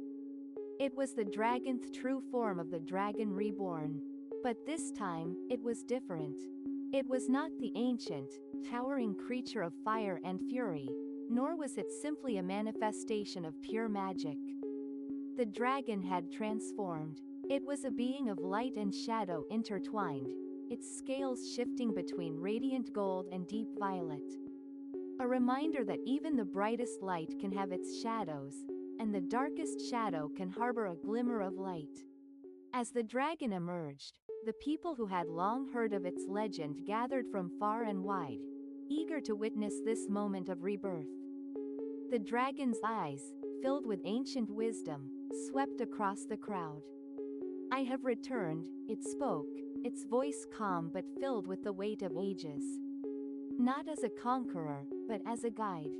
S1: It was the dragon's true form of the dragon reborn. But this time, it was different. It was not the ancient, towering creature of fire and fury, nor was it simply a manifestation of pure magic. The dragon had transformed. It was a being of light and shadow intertwined, its scales shifting between radiant gold and deep violet. A reminder that even the brightest light can have its shadows, and the darkest shadow can harbor a glimmer of light. As the dragon emerged, the people who had long heard of its legend gathered from far and wide, eager to witness this moment of rebirth. The dragon's eyes, filled with ancient wisdom, swept across the crowd. "I have returned," it spoke, its voice calm but filled with the weight of ages. "Not as a conqueror, but as a guide.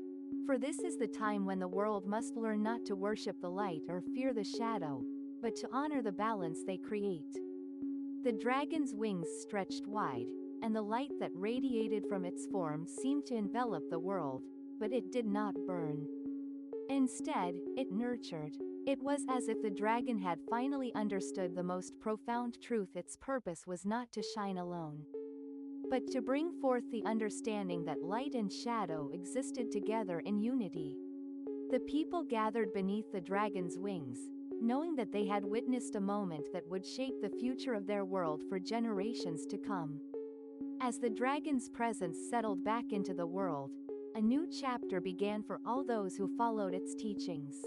S1: For this is the time when the world must learn not to worship the light or fear the shadow, but to honor the balance they create." The dragon's wings stretched wide, and the light that radiated from its form seemed to envelop the world, but it did not burn. Instead, it nurtured. It was as if the dragon had finally understood the most profound truth: its purpose was not to shine alone, but to bring forth the understanding that light and shadow existed together in unity. The people gathered beneath the dragon's wings, knowing that they had witnessed a moment that would shape the future of their world for generations to come. As the dragon's presence settled back into the world, a new chapter began for all those who followed its teachings.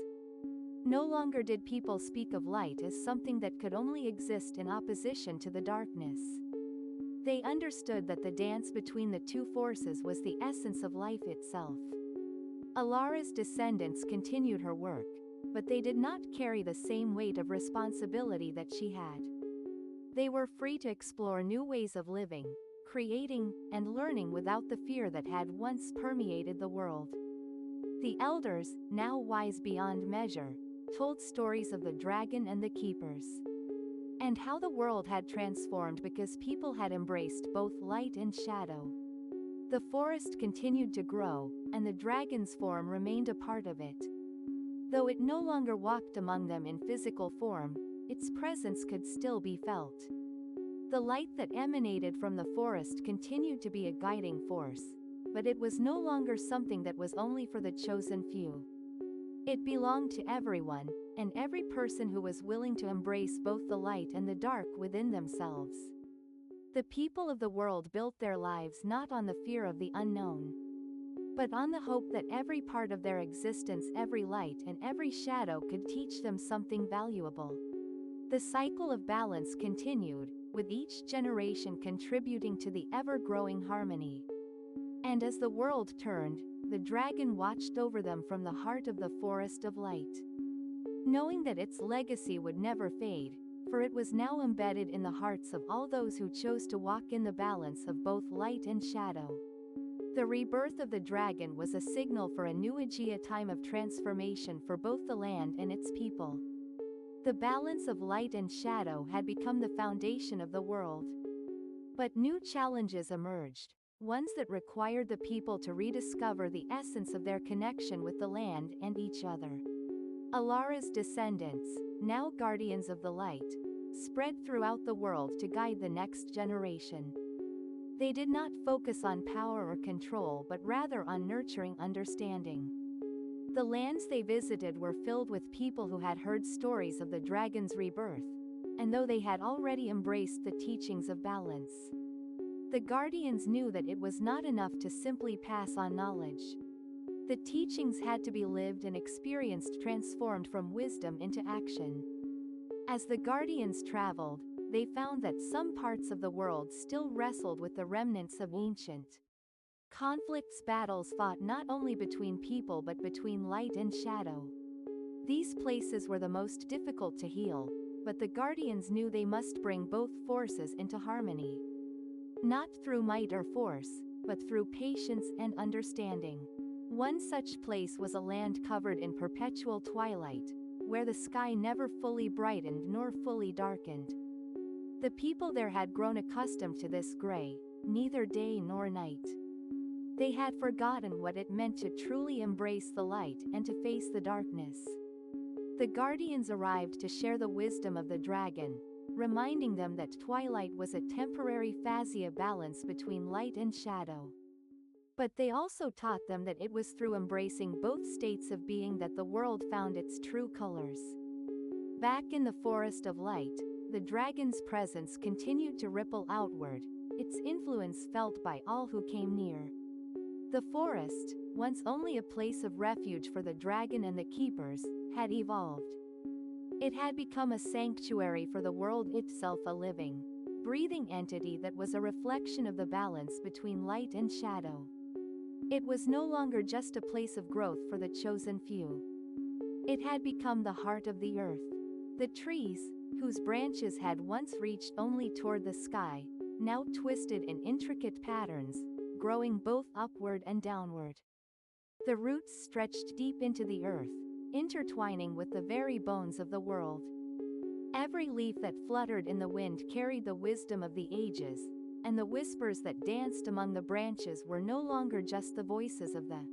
S1: No longer did people speak of light as something that could only exist in opposition to the darkness. They understood that the dance between the two forces was the essence of life itself. Alara's descendants continued her work, but they did not carry the same weight of responsibility that she had. They were free to explore new ways of living, creating, and learning without the fear that had once permeated the world. The elders, now wise beyond measure, told stories of the dragon and the keepers, and how the world had transformed because people had embraced both light and shadow. The forest continued to grow, and the dragon's form remained a part of it. Though it no longer walked among them in physical form, its presence could still be felt. The light that emanated from the forest continued to be a guiding force, but it was no longer something that was only for the chosen few. It belonged to everyone, and every person who was willing to embrace both the light and the dark within themselves. The people of the world built their lives not on the fear of the unknown, but on the hope that every part of their existence, every light and every shadow, could teach them something valuable. The cycle of balance continued, with each generation contributing to the ever-growing harmony. And as the world turned, the dragon watched over them from the heart of the forest of light, knowing that its legacy would never fade, for it was now embedded in the hearts of all those who chose to walk in the balance of both light and shadow. The rebirth of the dragon was a signal for a new age, a time of transformation for both the land and its people. The balance of light and shadow had become the foundation of the world. But new challenges emerged, ones that required the people to rediscover the essence of their connection with the land and each other. Alara's descendants, now guardians of the light, spread throughout the world to guide the next generation. They did not focus on power or control, but rather on nurturing understanding. The lands they visited were filled with people who had heard stories of the dragon's rebirth, and though they had already embraced the teachings of balance, the guardians knew that it was not enough to simply pass on knowledge. The teachings had to be lived and experienced, transformed from wisdom into action. As the guardians traveled, they found that some parts of the world still wrestled with the remnants of ancient conflicts, battles fought not only between people but between light and shadow. These places were the most difficult to heal, but the guardians knew they must bring both forces into harmony. Not through might or force, but through patience and understanding. One such place was a land covered in perpetual twilight, where the sky never fully brightened nor fully darkened. The people there had grown accustomed to this gray, neither day nor night. They had forgotten what it meant to truly embrace the light and to face the darkness. The guardians arrived to share the wisdom of the dragon, reminding them that twilight was a temporary phase, a balance between light and shadow. But they also taught them that it was through embracing both states of being that the world found its true colors. Back in the forest of light, the dragon's presence continued to ripple outward, its influence felt by all who came near. The forest, once only a place of refuge for the dragon and the keepers, had evolved. It had become a sanctuary for the world itself, a living, breathing entity that was a reflection of the balance between light and shadow. It was no longer just a place of growth for the chosen few. It had become the heart of the earth. The trees, whose branches had once reached only toward the sky, now twisted in intricate patterns, growing both upward and downward. The roots stretched deep into the earth, intertwining with the very bones of the world. Every leaf that fluttered in the wind carried the wisdom of the ages, and the whispers that danced among the branches were no longer just the voices of the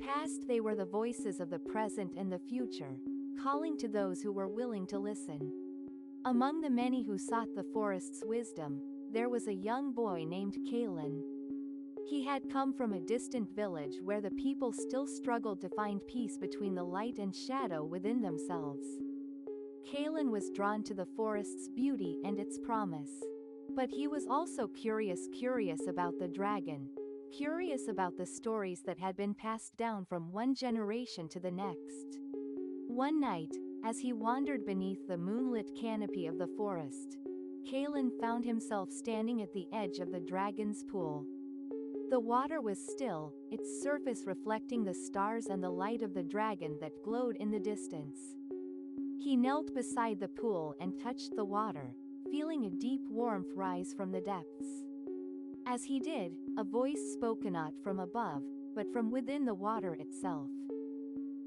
S1: past, they were the voices of the present and the future, calling to those who were willing to listen. Among the many who sought the forest's wisdom, there was a young boy named Kalen. He had come from a distant village where the people still struggled to find peace between the light and shadow within themselves. Kalen was drawn to the forest's beauty and its promise. But he was also curious about the dragon, curious about the stories that had been passed down from one generation to the next. One night, as he wandered beneath the moonlit canopy of the forest, Kalen found himself standing at the edge of the dragon's pool. The water was still, its surface reflecting the stars and the light of the dragon that glowed in the distance. He knelt beside the pool and touched the water, feeling a deep warmth rise from the depths. As he did, a voice spoke not from above, but from within the water itself.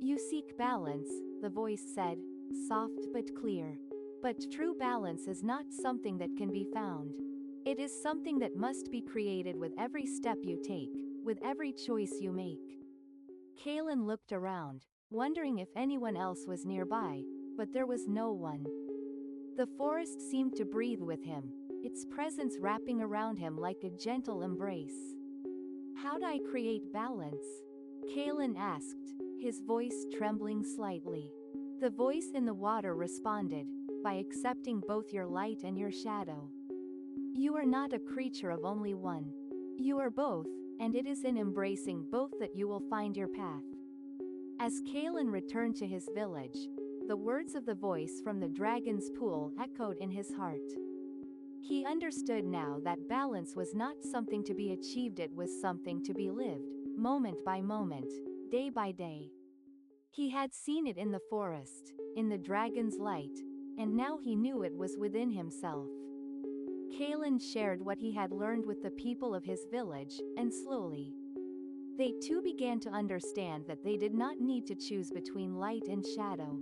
S1: "You seek balance," the voice said, soft but clear. "But true balance is not something that can be found. It is something that must be created with every step you take, with every choice you make." Kalen looked around, wondering if anyone else was nearby, but there was no one. The forest seemed to breathe with him, its presence wrapping around him like a gentle embrace. "How do I create balance?" Kalen asked, his voice trembling slightly. The voice in the water responded, "By accepting both your light and your shadow. You are not a creature of only one. You are both, and it is in embracing both that you will find your path." As Kalen returned to his village, the words of the voice from the dragon's pool echoed in his heart. He understood now that balance was not something to be achieved, it was something to be lived, moment by moment, day by day. He had seen it in the forest, in the dragon's light, and now he knew it was within himself. Kalen shared what he had learned with the people of his village, and slowly, they too began to understand that they did not need to choose between light and shadow.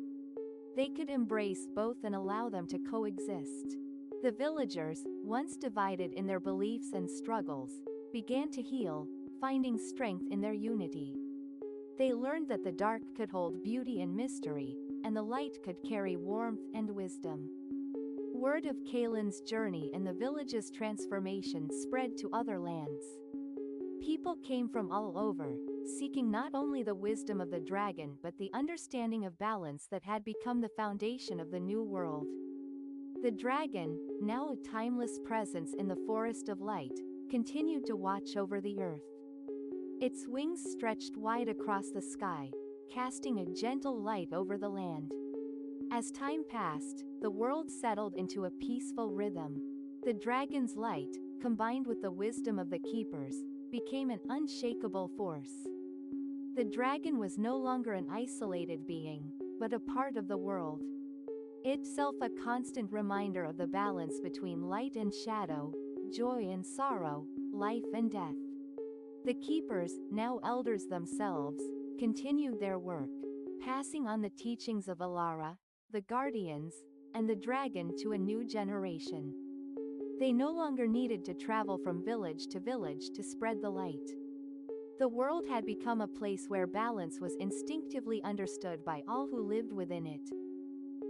S1: They could embrace both and allow them to coexist. The villagers, once divided in their beliefs and struggles, began to heal, finding strength in their unity. They learned that the dark could hold beauty and mystery, and the light could carry warmth and wisdom. Word of Kalen's journey and the village's transformation spread to other lands. People came from all over, seeking not only the wisdom of the dragon but the understanding of balance that had become the foundation of the new world. The dragon, now a timeless presence in the forest of light, continued to watch over the earth. Its wings stretched wide across the sky, casting a gentle light over the land. As time passed, the world settled into a peaceful rhythm. The dragon's light, combined with the wisdom of the keepers, became an unshakable force. The dragon was no longer an isolated being, but a part of the world. Itself a constant reminder of the balance between light and shadow, joy and sorrow, life and death. The keepers, now elders themselves, continued their work, passing on the teachings of Alara, the guardians, and the dragon to a new generation. They no longer needed to travel from village to spread the light. The world had become a place where balance was instinctively understood by all who lived within it.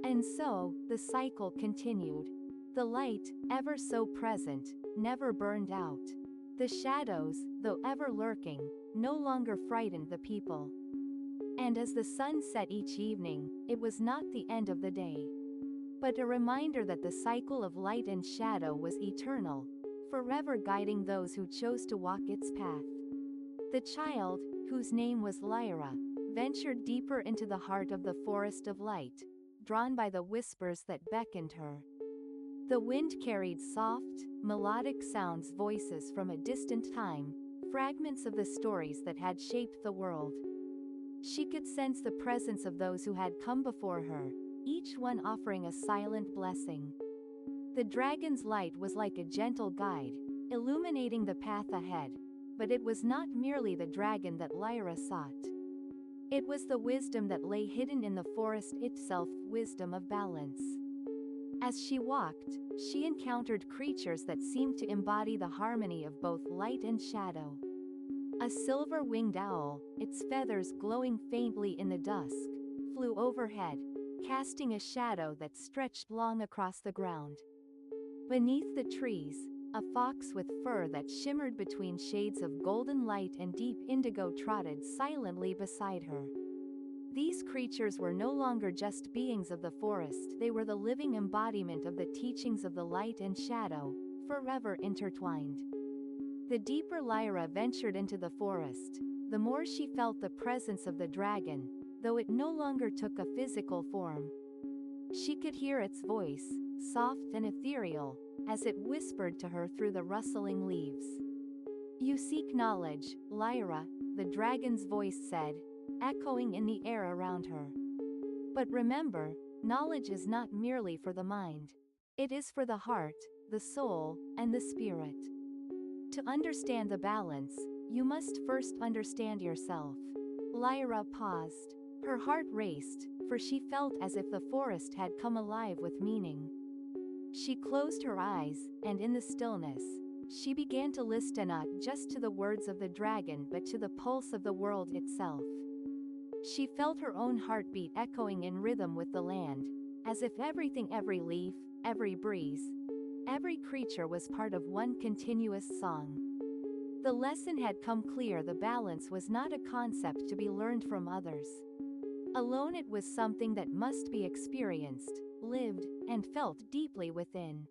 S1: And so, the cycle continued. The light, ever so present, never burned out. The shadows, though ever lurking, no longer frightened the people. And as the sun set each evening, it was not the end of the day, but a reminder that the cycle of light and shadow was eternal, forever guiding those who chose to walk its path. The child, whose name was Lyra, ventured deeper into the heart of the forest of light, drawn by the whispers that beckoned her. The wind carried soft, melodic sounds, voices from a distant time, fragments of the stories that had shaped the world. She could sense the presence of those who had come before her, each one offering a silent blessing. The dragon's light was like a gentle guide, illuminating the path ahead, but it was not merely the dragon that Lyra sought. It was the wisdom that lay hidden in the forest itself, wisdom of balance. As she walked, she encountered creatures that seemed to embody the harmony of both light and shadow. A silver-winged owl, its feathers glowing faintly in the dusk, flew overhead, casting a shadow that stretched long across the ground. Beneath the trees, a fox with fur that shimmered between shades of golden light and deep indigo trotted silently beside her. These creatures were no longer just beings of the forest, they were the living embodiment of the teachings of the light and shadow, forever intertwined. The deeper Lyra ventured into the forest, the more she felt the presence of the dragon, though it no longer took a physical form. She could hear its voice, soft and ethereal, as it whispered to her through the rustling leaves. "You seek knowledge, Lyra," the dragon's voice said, echoing in the air around her. "But remember, knowledge is not merely for the mind. It is for the heart, the soul, and the spirit. To understand the balance, you must first understand yourself." Lyra paused. Her heart raced, for she felt as if the forest had come alive with meaning. She closed her eyes, and in the stillness, she began to listen not just to the words of the dragon but to the pulse of the world itself. She felt her own heartbeat echoing in rhythm with the land, as if everything, every leaf, every breeze, every creature was part of one continuous song. The lesson had come clear: the balance was not a concept to be learned from others alone, it was something that must be experienced, lived, and felt deeply within.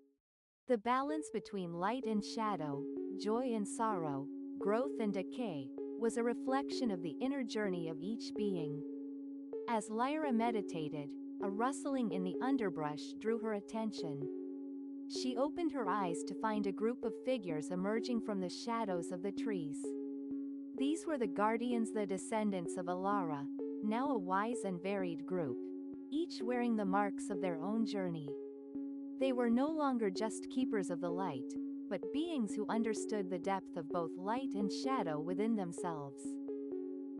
S1: The balance between light and shadow, joy and sorrow, growth and decay, was a reflection of the inner journey of each being. As Lyra meditated, a rustling in the underbrush drew her attention. She opened her eyes to find a group of figures emerging from the shadows of the trees. These were the guardians, the descendants of Alara, now a wise and varied group, each wearing the marks of their own journey. They were no longer just keepers of the light, but beings who understood the depth of both light and shadow within themselves.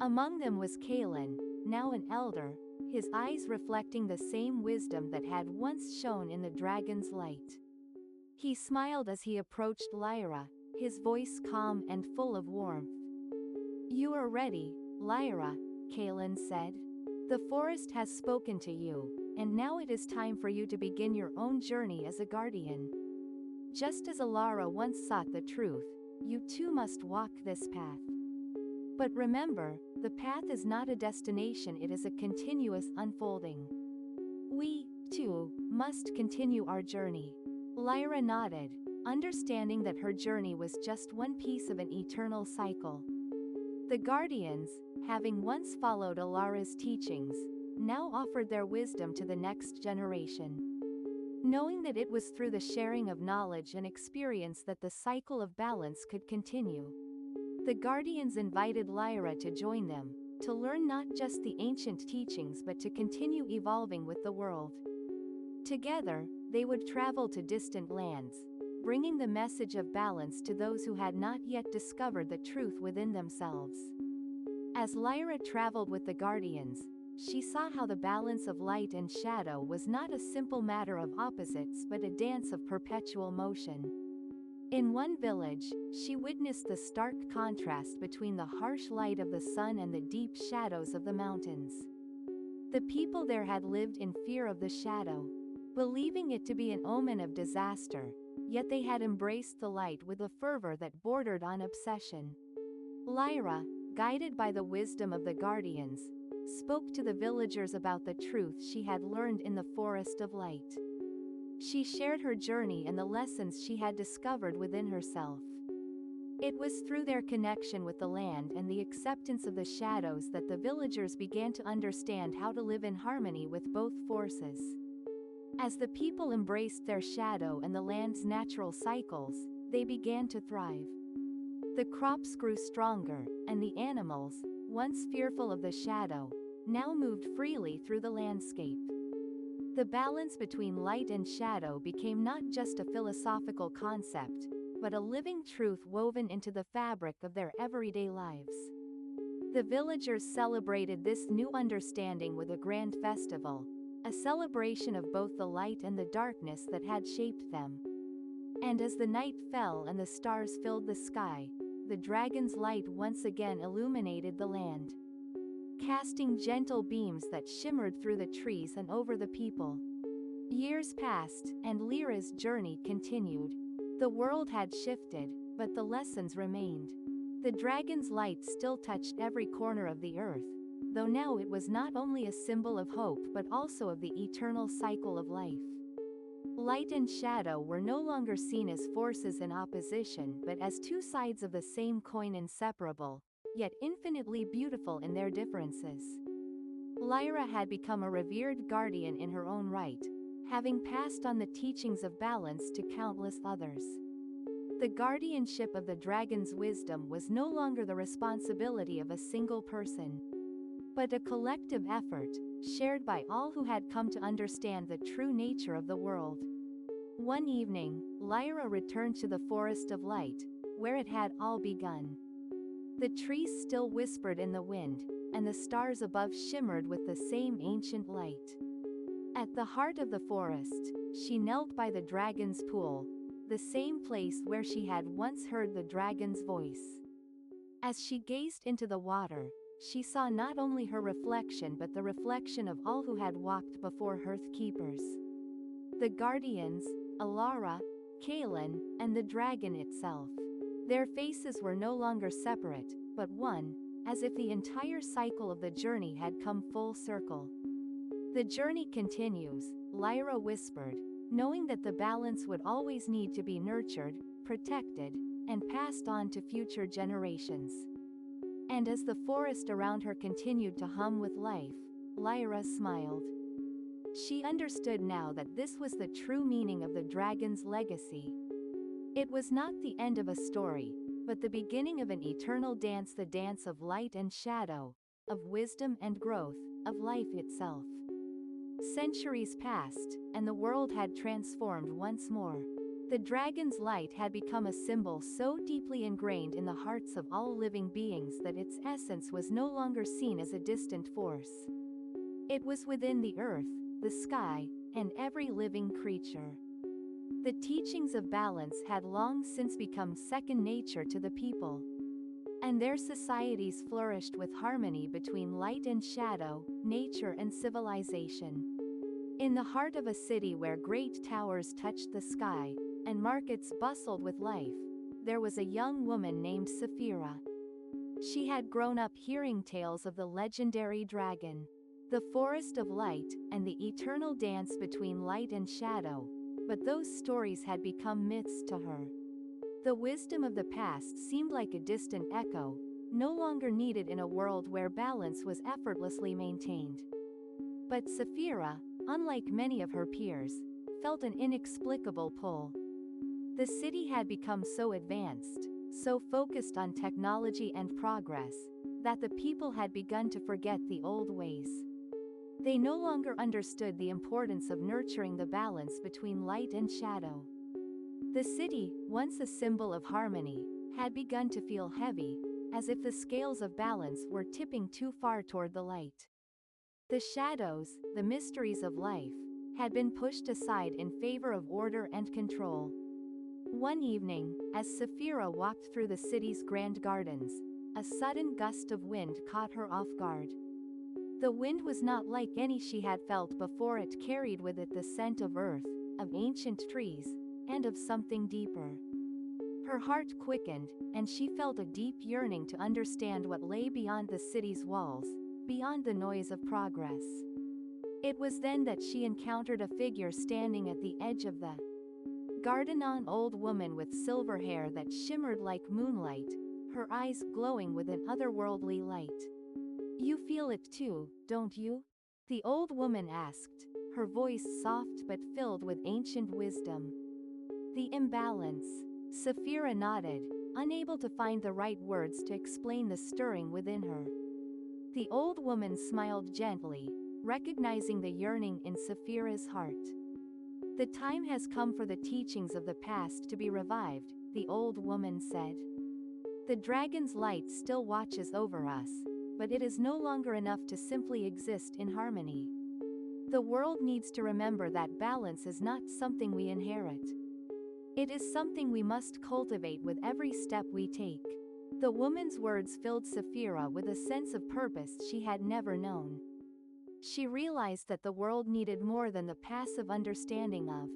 S1: Among them was Kalen, now an elder, his eyes reflecting the same wisdom that had once shone in the dragon's light. He smiled as he approached Lyra, his voice calm and full of warmth. "You are ready, Lyra," Kalen said. "The forest has spoken to you, and now it is time for you to begin your own journey as a guardian. Just as Alara once sought the truth, you too must walk this path. But remember, the path is not a destination, it is a continuous unfolding. We, too, must continue our journey." Lyra nodded, understanding that her journey was just one piece of an eternal cycle. The guardians, having once followed Alara's teachings, now offered their wisdom to the next generation. Knowing that it was through the sharing of knowledge and experience that the cycle of balance could continue, the guardians invited Lyra to join them, to learn not just the ancient teachings but to continue evolving with the world. Together, they would travel to distant lands, bringing the message of balance to those who had not yet discovered the truth within themselves. As Lyra traveled with the guardians, she saw how the balance of light and shadow was not a simple matter of opposites but a dance of perpetual motion. In one village, she witnessed the stark contrast between the harsh light of the sun and the deep shadows of the mountains. The people there had lived in fear of the shadow, believing it to be an omen of disaster, yet they had embraced the light with a fervor that bordered on obsession. Lyra, guided by the wisdom of the guardians, spoke to the villagers about the truth she had learned in the forest of light. She shared her journey and the lessons she had discovered within herself. It was through their connection with the land and the acceptance of the shadows that the villagers began to understand how to live in harmony with both forces. As the people embraced their shadow and the land's natural cycles, they began to thrive. The crops grew stronger, and the animals, once fearful of the shadow, now moved freely through the landscape. The balance between light and shadow became not just a philosophical concept, but a living truth woven into the fabric of their everyday lives. The villagers celebrated this new understanding with a grand festival, a celebration of both the light and the darkness that had shaped them. And as the night fell and the stars filled the sky, the dragon's light once again illuminated the land, casting gentle beams that shimmered through the trees and over the people. Years passed, and Lyra's journey continued. The world had shifted, but the lessons remained. The dragon's light still touched every corner of the earth, though now it was not only a symbol of hope but also of the eternal cycle of life. Light and shadow were no longer seen as forces in opposition but as two sides of the same coin, inseparable, yet infinitely beautiful in their differences. Lyra had become a revered guardian in her own right, having passed on the teachings of balance to countless others. The guardianship of the dragon's wisdom was no longer the responsibility of a single person, but a collective effort, shared by all who had come to understand the true nature of the world. One evening, Lyra returned to the Forest of Light, where it had all begun. The trees still whispered in the wind, and the stars above shimmered with the same ancient light. At the heart of the forest, she knelt by the dragon's pool, the same place where she had once heard the dragon's voice. As she gazed into the water, she saw not only her reflection but the reflection of all who had walked before her, keepers. The guardians, Alara, Kaelin, and the dragon itself. Their faces were no longer separate, but one, as if the entire cycle of the journey had come full circle. The journey continues, Lyra whispered, knowing that the balance would always need to be nurtured, protected, and passed on to future generations. And as the forest around her continued to hum with life, Lyra smiled. She understood now that this was the true meaning of the dragon's legacy. It was not the end of a story, but the beginning of an eternal dance, the dance of light and shadow, of wisdom and growth, of life itself. Centuries passed, and the world had transformed once more. The dragon's light had become a symbol so deeply ingrained in the hearts of all living beings that its essence was no longer seen as a distant force. It was within the earth, the sky, and every living creature. The teachings of balance had long since become second nature to the people, and their societies flourished with harmony between light and shadow, nature and civilization. In the heart of a city where great towers touched the sky, and markets bustled with life, there was a young woman named Saphira. She had grown up hearing tales of the legendary dragon, the forest of light, and the eternal dance between light and shadow, but those stories had become myths to her. The wisdom of the past seemed like a distant echo, no longer needed in a world where balance was effortlessly maintained. But Saphira, unlike many of her peers, felt an inexplicable pull. The city had become so advanced, so focused on technology and progress, that the people had begun to forget the old ways. They no longer understood the importance of nurturing the balance between light and shadow. The city, once a symbol of harmony, had begun to feel heavy, as if the scales of balance were tipping too far toward the light. The shadows, the mysteries of life, had been pushed aside in favor of order and control. One evening, as Saphira walked through the city's grand gardens, a sudden gust of wind caught her off guard. The wind was not like any she had felt before. It carried with it the scent of earth, of ancient trees, and of something deeper. Her heart quickened, and she felt a deep yearning to understand what lay beyond the city's walls, beyond the noise of progress. It was then that she encountered a figure standing at the edge of the garden an old woman with silver hair that shimmered like moonlight, her eyes glowing with an otherworldly light. You feel it too, don't you? The old woman asked, her voice soft but filled with ancient wisdom. The imbalance. Sapphira nodded, unable to find the right words to explain the stirring within her. The old woman smiled gently, recognizing the yearning in Sapphira's heart. The time has come for the teachings of the past to be revived, the old woman said. The dragon's light still watches over us, but it is no longer enough to simply exist in harmony. The world needs to remember that balance is not something we inherit. It is something we must cultivate with every step we take. The woman's words filled Sapphira with a sense of purpose she had never known. She realized that the world needed more than the passive understanding of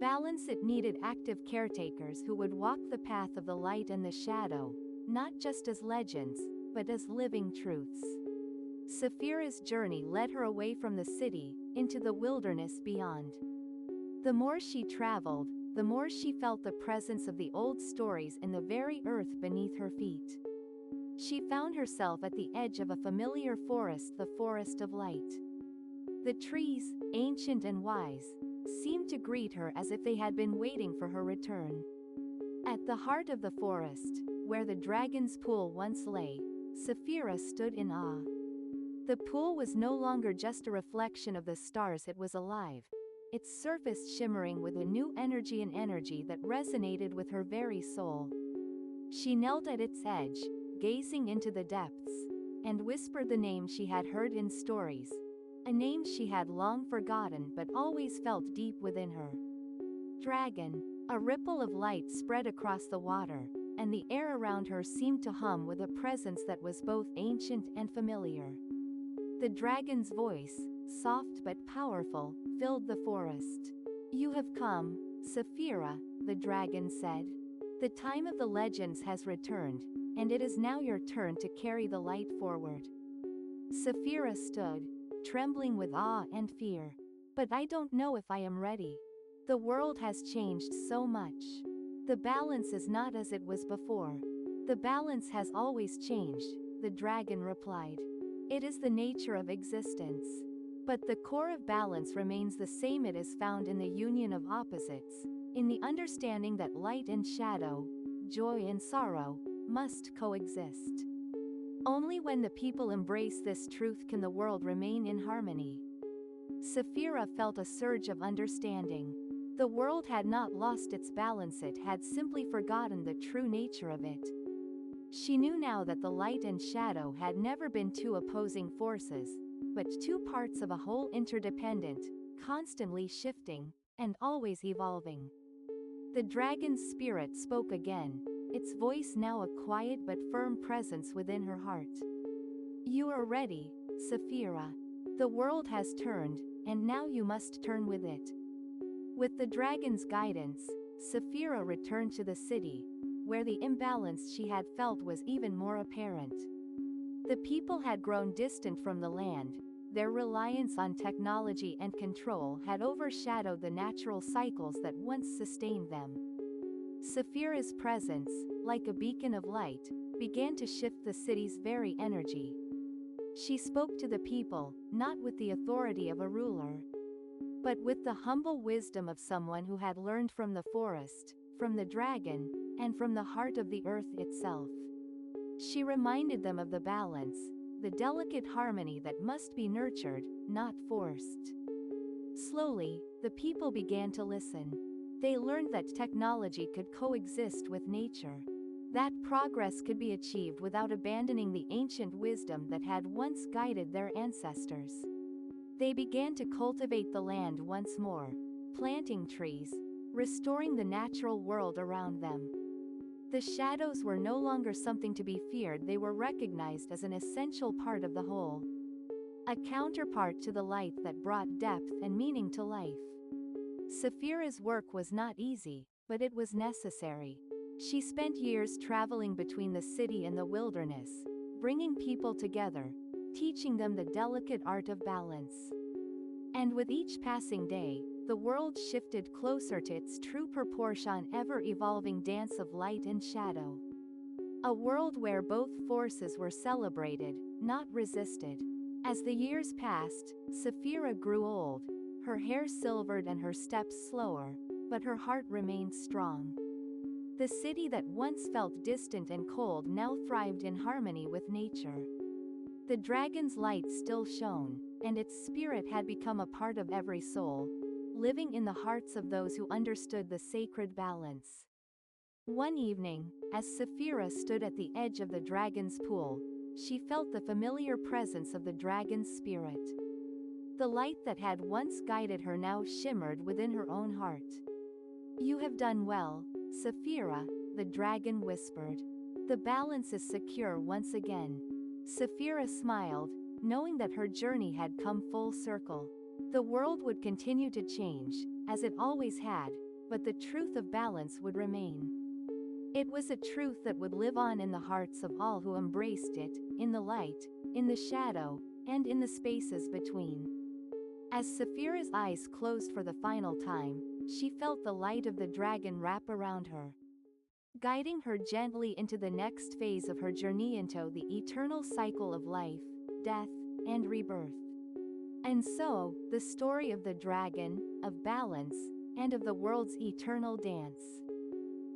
S1: balance. It needed active caretakers who would walk the path of the light and the shadow, not just as legends, but as living truths. Sapphira's journey led her away from the city, into the wilderness beyond. The more she traveled, the more she felt the presence of the old stories in the very earth beneath her feet. She found herself at the edge of a familiar forest, the forest of light. The trees, ancient and wise, seemed to greet her as if they had been waiting for her return. At the heart of the forest, where the dragon's pool once lay, Sapphira stood in awe. The pool was no longer just a reflection of the stars, it was alive, its surface shimmering with a new energy that resonated with her very soul. She knelt at its edge, gazing into the depths, and whispered the name she had heard in stories, a name she had long forgotten but always felt deep within her. Dragon. A ripple of light spread across the water, and the air around her seemed to hum with a presence that was both ancient and familiar. The dragon's voice, soft but powerful, filled the forest. You have come, Sapphira, the dragon said. The time of the legends has returned, and it is now your turn to carry the light forward. Sapphira stood, trembling with awe and fear. But I don't know if I am ready. The world has changed so much. The balance is not as it was before. The balance has always changed, the dragon replied. It is the nature of existence. But the core of balance remains the same. It is found in the union of opposites, in the understanding that light and shadow, joy and sorrow, must coexist. Only when the people embrace this truth can the world remain in harmony. Sapphira felt a surge of understanding. The world had not lost its balance, it had simply forgotten the true nature of it. She knew now that the light and shadow had never been two opposing forces, but two parts of a whole, interdependent, constantly shifting, and always evolving. The dragon's spirit spoke again, its voice now a quiet but firm presence within her heart. You are ready, Sapphira. The world has turned, and now you must turn with it. With the dragon's guidance, Sapphira returned to the city, where the imbalance she had felt was even more apparent. The people had grown distant from the land, their reliance on technology and control had overshadowed the natural cycles that once sustained them. Sapphira's presence, like a beacon of light, began to shift the city's very energy. She spoke to the people, not with the authority of a ruler, but with the humble wisdom of someone who had learned from the forest, from the dragon, and from the heart of the earth itself. She reminded them of the balance, the delicate harmony that must be nurtured, not forced. Slowly, the people began to listen. They learned that technology could coexist with nature, that progress could be achieved without abandoning the ancient wisdom that had once guided their ancestors. They began to cultivate the land once more, planting trees, restoring the natural world around them. The shadows were no longer something to be feared, they were recognized as an essential part of the whole. A counterpart to the light that brought depth and meaning to life. Sapphira's work was not easy, but it was necessary. She spent years traveling between the city and the wilderness, bringing people together, teaching them the delicate art of balance. And with each passing day, the world shifted closer to its true proportion, ever-evolving dance of light and shadow. A world where both forces were celebrated, not resisted. As the years passed, Saphira grew old, her hair silvered and her steps slower, but her heart remained strong. The city that once felt distant and cold now thrived in harmony with nature. The dragon's light still shone, and its spirit had become a part of every soul, living in the hearts of those who understood the sacred balance. One evening, as Saphira stood at the edge of the dragon's pool, she felt the familiar presence of the dragon's spirit. The light that had once guided her now shimmered within her own heart. "You have done well, Saphira," the dragon whispered. "The balance is secure once again." Saphira smiled, knowing that her journey had come full circle. The world would continue to change, as it always had, but the truth of balance would remain. It was a truth that would live on in the hearts of all who embraced it, in the light, in the shadow, and in the spaces between. As Saphira's eyes closed for the final time, she felt the light of the dragon wrap around her, guiding her gently into the next phase of her journey into the eternal cycle of life, death, and rebirth. And so, the story of the dragon, of balance, and of the world's eternal dance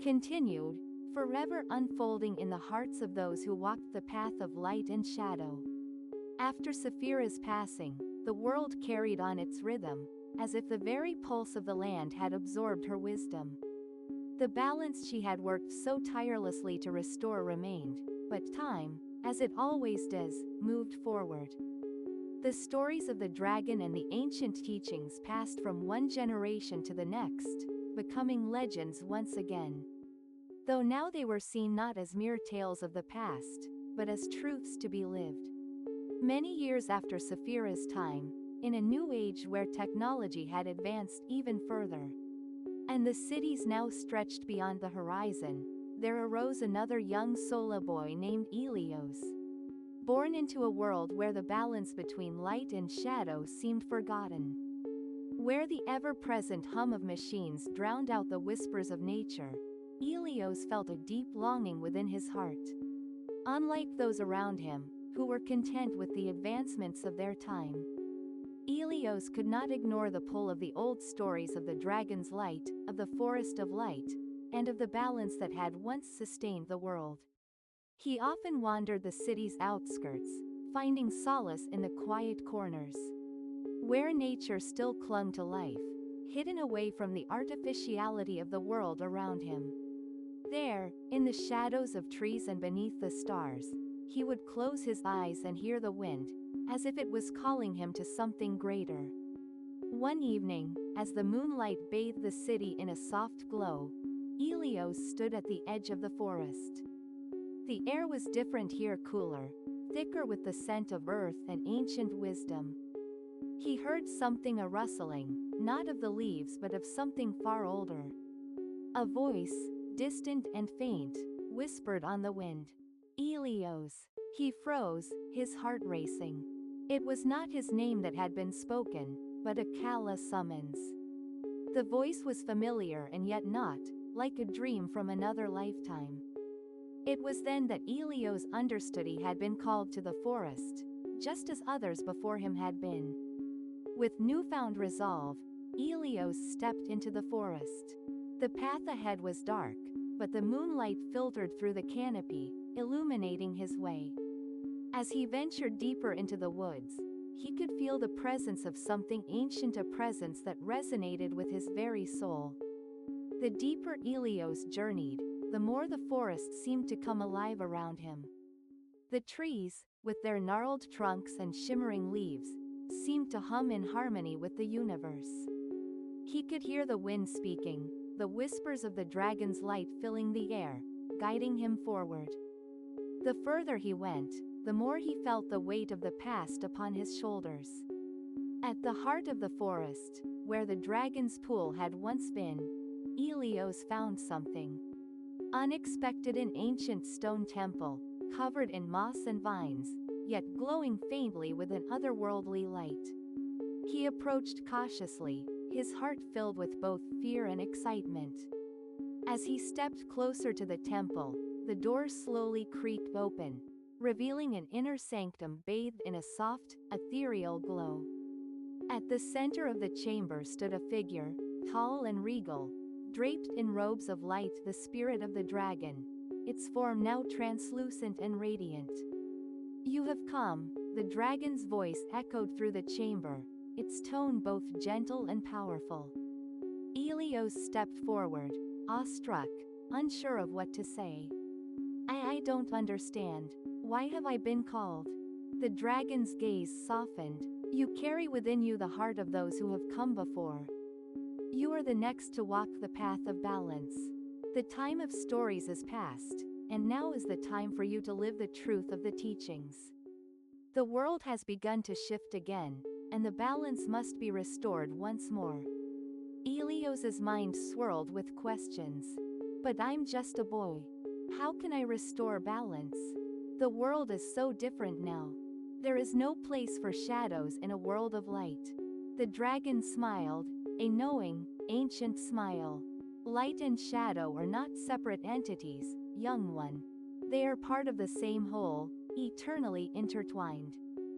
S1: continued, forever unfolding in the hearts of those who walked the path of light and shadow. After Saphira's passing, the world carried on its rhythm, as if the very pulse of the land had absorbed her wisdom. The balance she had worked so tirelessly to restore remained, but time, as it always does, moved forward. The stories of the dragon and the ancient teachings passed from one generation to the next, becoming legends once again. Though now they were seen not as mere tales of the past, but as truths to be lived. Many years after Saphira's time, in a new age where technology had advanced even further, and the cities now stretched beyond the horizon, there arose another young Sola boy named Ilios. Born into a world where the balance between light and shadow seemed forgotten, where the ever-present hum of machines drowned out the whispers of nature, Ilios felt a deep longing within his heart. Unlike those around him, who were content with the advancements of their time, Ilios could not ignore the pull of the old stories of the dragon's light, of the forest of light, and of the balance that had once sustained the world. He often wandered the city's outskirts, finding solace in the quiet corners, where nature still clung to life, hidden away from the artificiality of the world around him. There, in the shadows of trees and beneath the stars, he would close his eyes and hear the wind, as if it was calling him to something greater. One evening, as the moonlight bathed the city in a soft glow, Ilios stood at the edge of the forest. The air was different here, cooler, thicker with the scent of earth and ancient wisdom. He heard something, a rustling, not of the leaves but of something far older. A voice, distant and faint, whispered on the wind. "Ilios." He froze, his heart racing. It was not his name that had been spoken, but a Kala summons. The voice was familiar and yet not, like a dream from another lifetime. It was then that Ilios understood he had been called to the forest, just as others before him had been. With newfound resolve, Ilios stepped into the forest. The path ahead was dark, but the moonlight filtered through the canopy, illuminating his way. As he ventured deeper into the woods, he could feel the presence of something ancient, a presence that resonated with his very soul. The deeper Ilios journeyed, the more the forest seemed to come alive around him. The trees, with their gnarled trunks and shimmering leaves, seemed to hum in harmony with the universe. He could hear the wind speaking, the whispers of the dragon's light filling the air, guiding him forward. The further he went, the more he felt the weight of the past upon his shoulders. At the heart of the forest, where the dragon's pool had once been, Ilios found something unexpected, an ancient stone temple, covered in moss and vines, yet glowing faintly with an otherworldly light. He approached cautiously, his heart filled with both fear and excitement. As he stepped closer to the temple, the doors slowly creaked open, revealing an inner sanctum bathed in a soft, ethereal glow. At the center of the chamber stood a figure, tall and regal, draped in robes of light, the spirit of the dragon, its form now translucent and radiant. "You have come," the dragon's voice echoed through the chamber, its tone both gentle and powerful. Helios stepped forward, awestruck, unsure of what to say. I don't understand. Why have I been called?" The dragon's gaze softened. "You carry within you the heart of those who have come before. You are the next to walk the path of balance. The time of stories is past, and now is the time for you to live the truth of the teachings. The world has begun to shift again, and the balance must be restored once more." Helios's mind swirled with questions. "But I'm just a boy. How can I restore balance? The world is so different now. There is no place for shadows in a world of light." The dragon smiled, a knowing, ancient smile. "Light and shadow are not separate entities, young one. They are part of the same whole, eternally intertwined.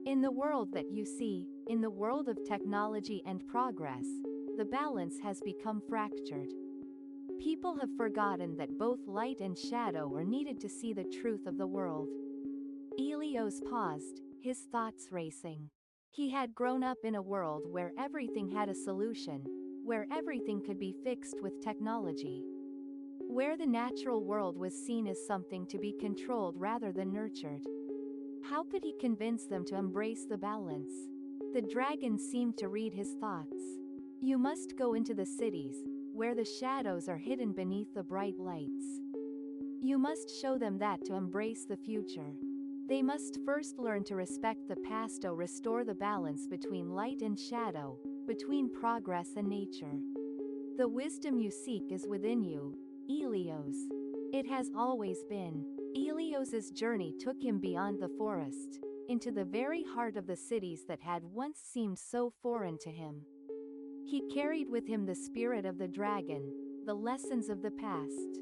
S1: In the world that you see, in the world of technology and progress, the balance has become fractured. People have forgotten that both light and shadow are needed to see the truth of the world." Helios paused, his thoughts racing. He had grown up in a world where everything had a solution, where everything could be fixed with technology, where the natural world was seen as something to be controlled rather than nurtured. How could he convince them to embrace the balance? The dragon seemed to read his thoughts. "You must go into the cities, where the shadows are hidden beneath the bright lights. You must show them that to embrace the future, they must first learn to respect the past, to restore the balance between light and shadow, between progress and nature. The wisdom you seek is within you, Helios. It has always been." Helios's journey took him beyond the forest, into the very heart of the cities that had once seemed so foreign to him. He carried with him the spirit of the dragon, the lessons of the past,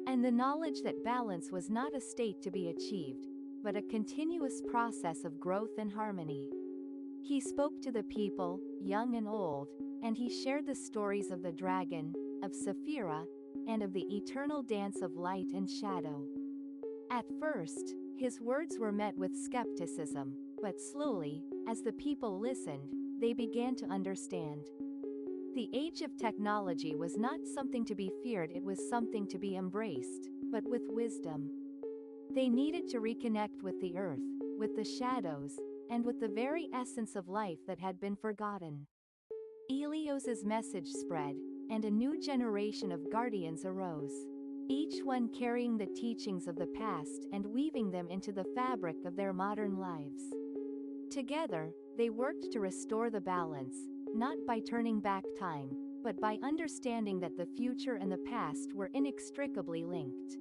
S1: and the knowledge that balance was not a state to be achieved, but a continuous process of growth and harmony. He spoke to the people, young and old, and he shared the stories of the dragon, of Saphira, and of the eternal dance of light and shadow. At first, his words were met with skepticism, but slowly, as the people listened, they began to understand. The age of technology was not something to be feared, it was something to be embraced, but with wisdom. They needed to reconnect with the earth, with the shadows, and with the very essence of life that had been forgotten. Helios's message spread, and a new generation of guardians arose, each one carrying the teachings of the past and weaving them into the fabric of their modern lives. Together, they worked to restore the balance, not by turning back time, but by understanding that the future and the past were inextricably linked.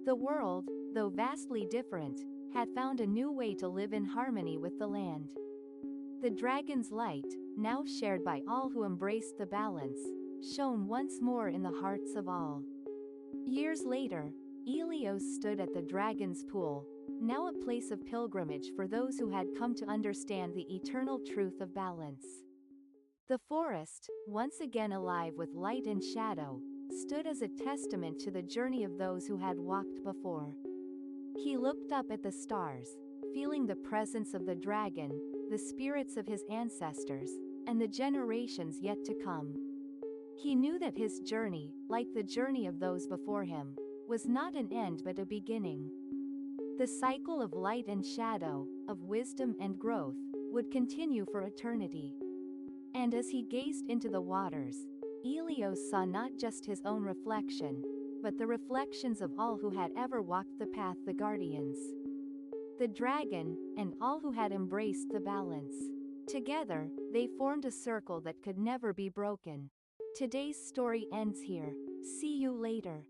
S1: The world, though vastly different, had found a new way to live in harmony with the land. The dragon's light, now shared by all who embraced the balance, shone once more in the hearts of all. Years later, Helios stood at the dragon's pool, now a place of pilgrimage for those who had come to understand the eternal truth of balance. The forest, once again alive with light and shadow, stood as a testament to the journey of those who had walked before. He looked up at the stars, feeling the presence of the dragon, the spirits of his ancestors, and the generations yet to come. He knew that his journey, like the journey of those before him, was not an end but a beginning. The cycle of light and shadow, of wisdom and growth, would continue for eternity. And as he gazed into the waters, Helios saw not just his own reflection, but the reflections of all who had ever walked the path, the guardians, the dragon, and all who had embraced the balance. Together, they formed a circle that could never be broken. Today's story ends here. See you later.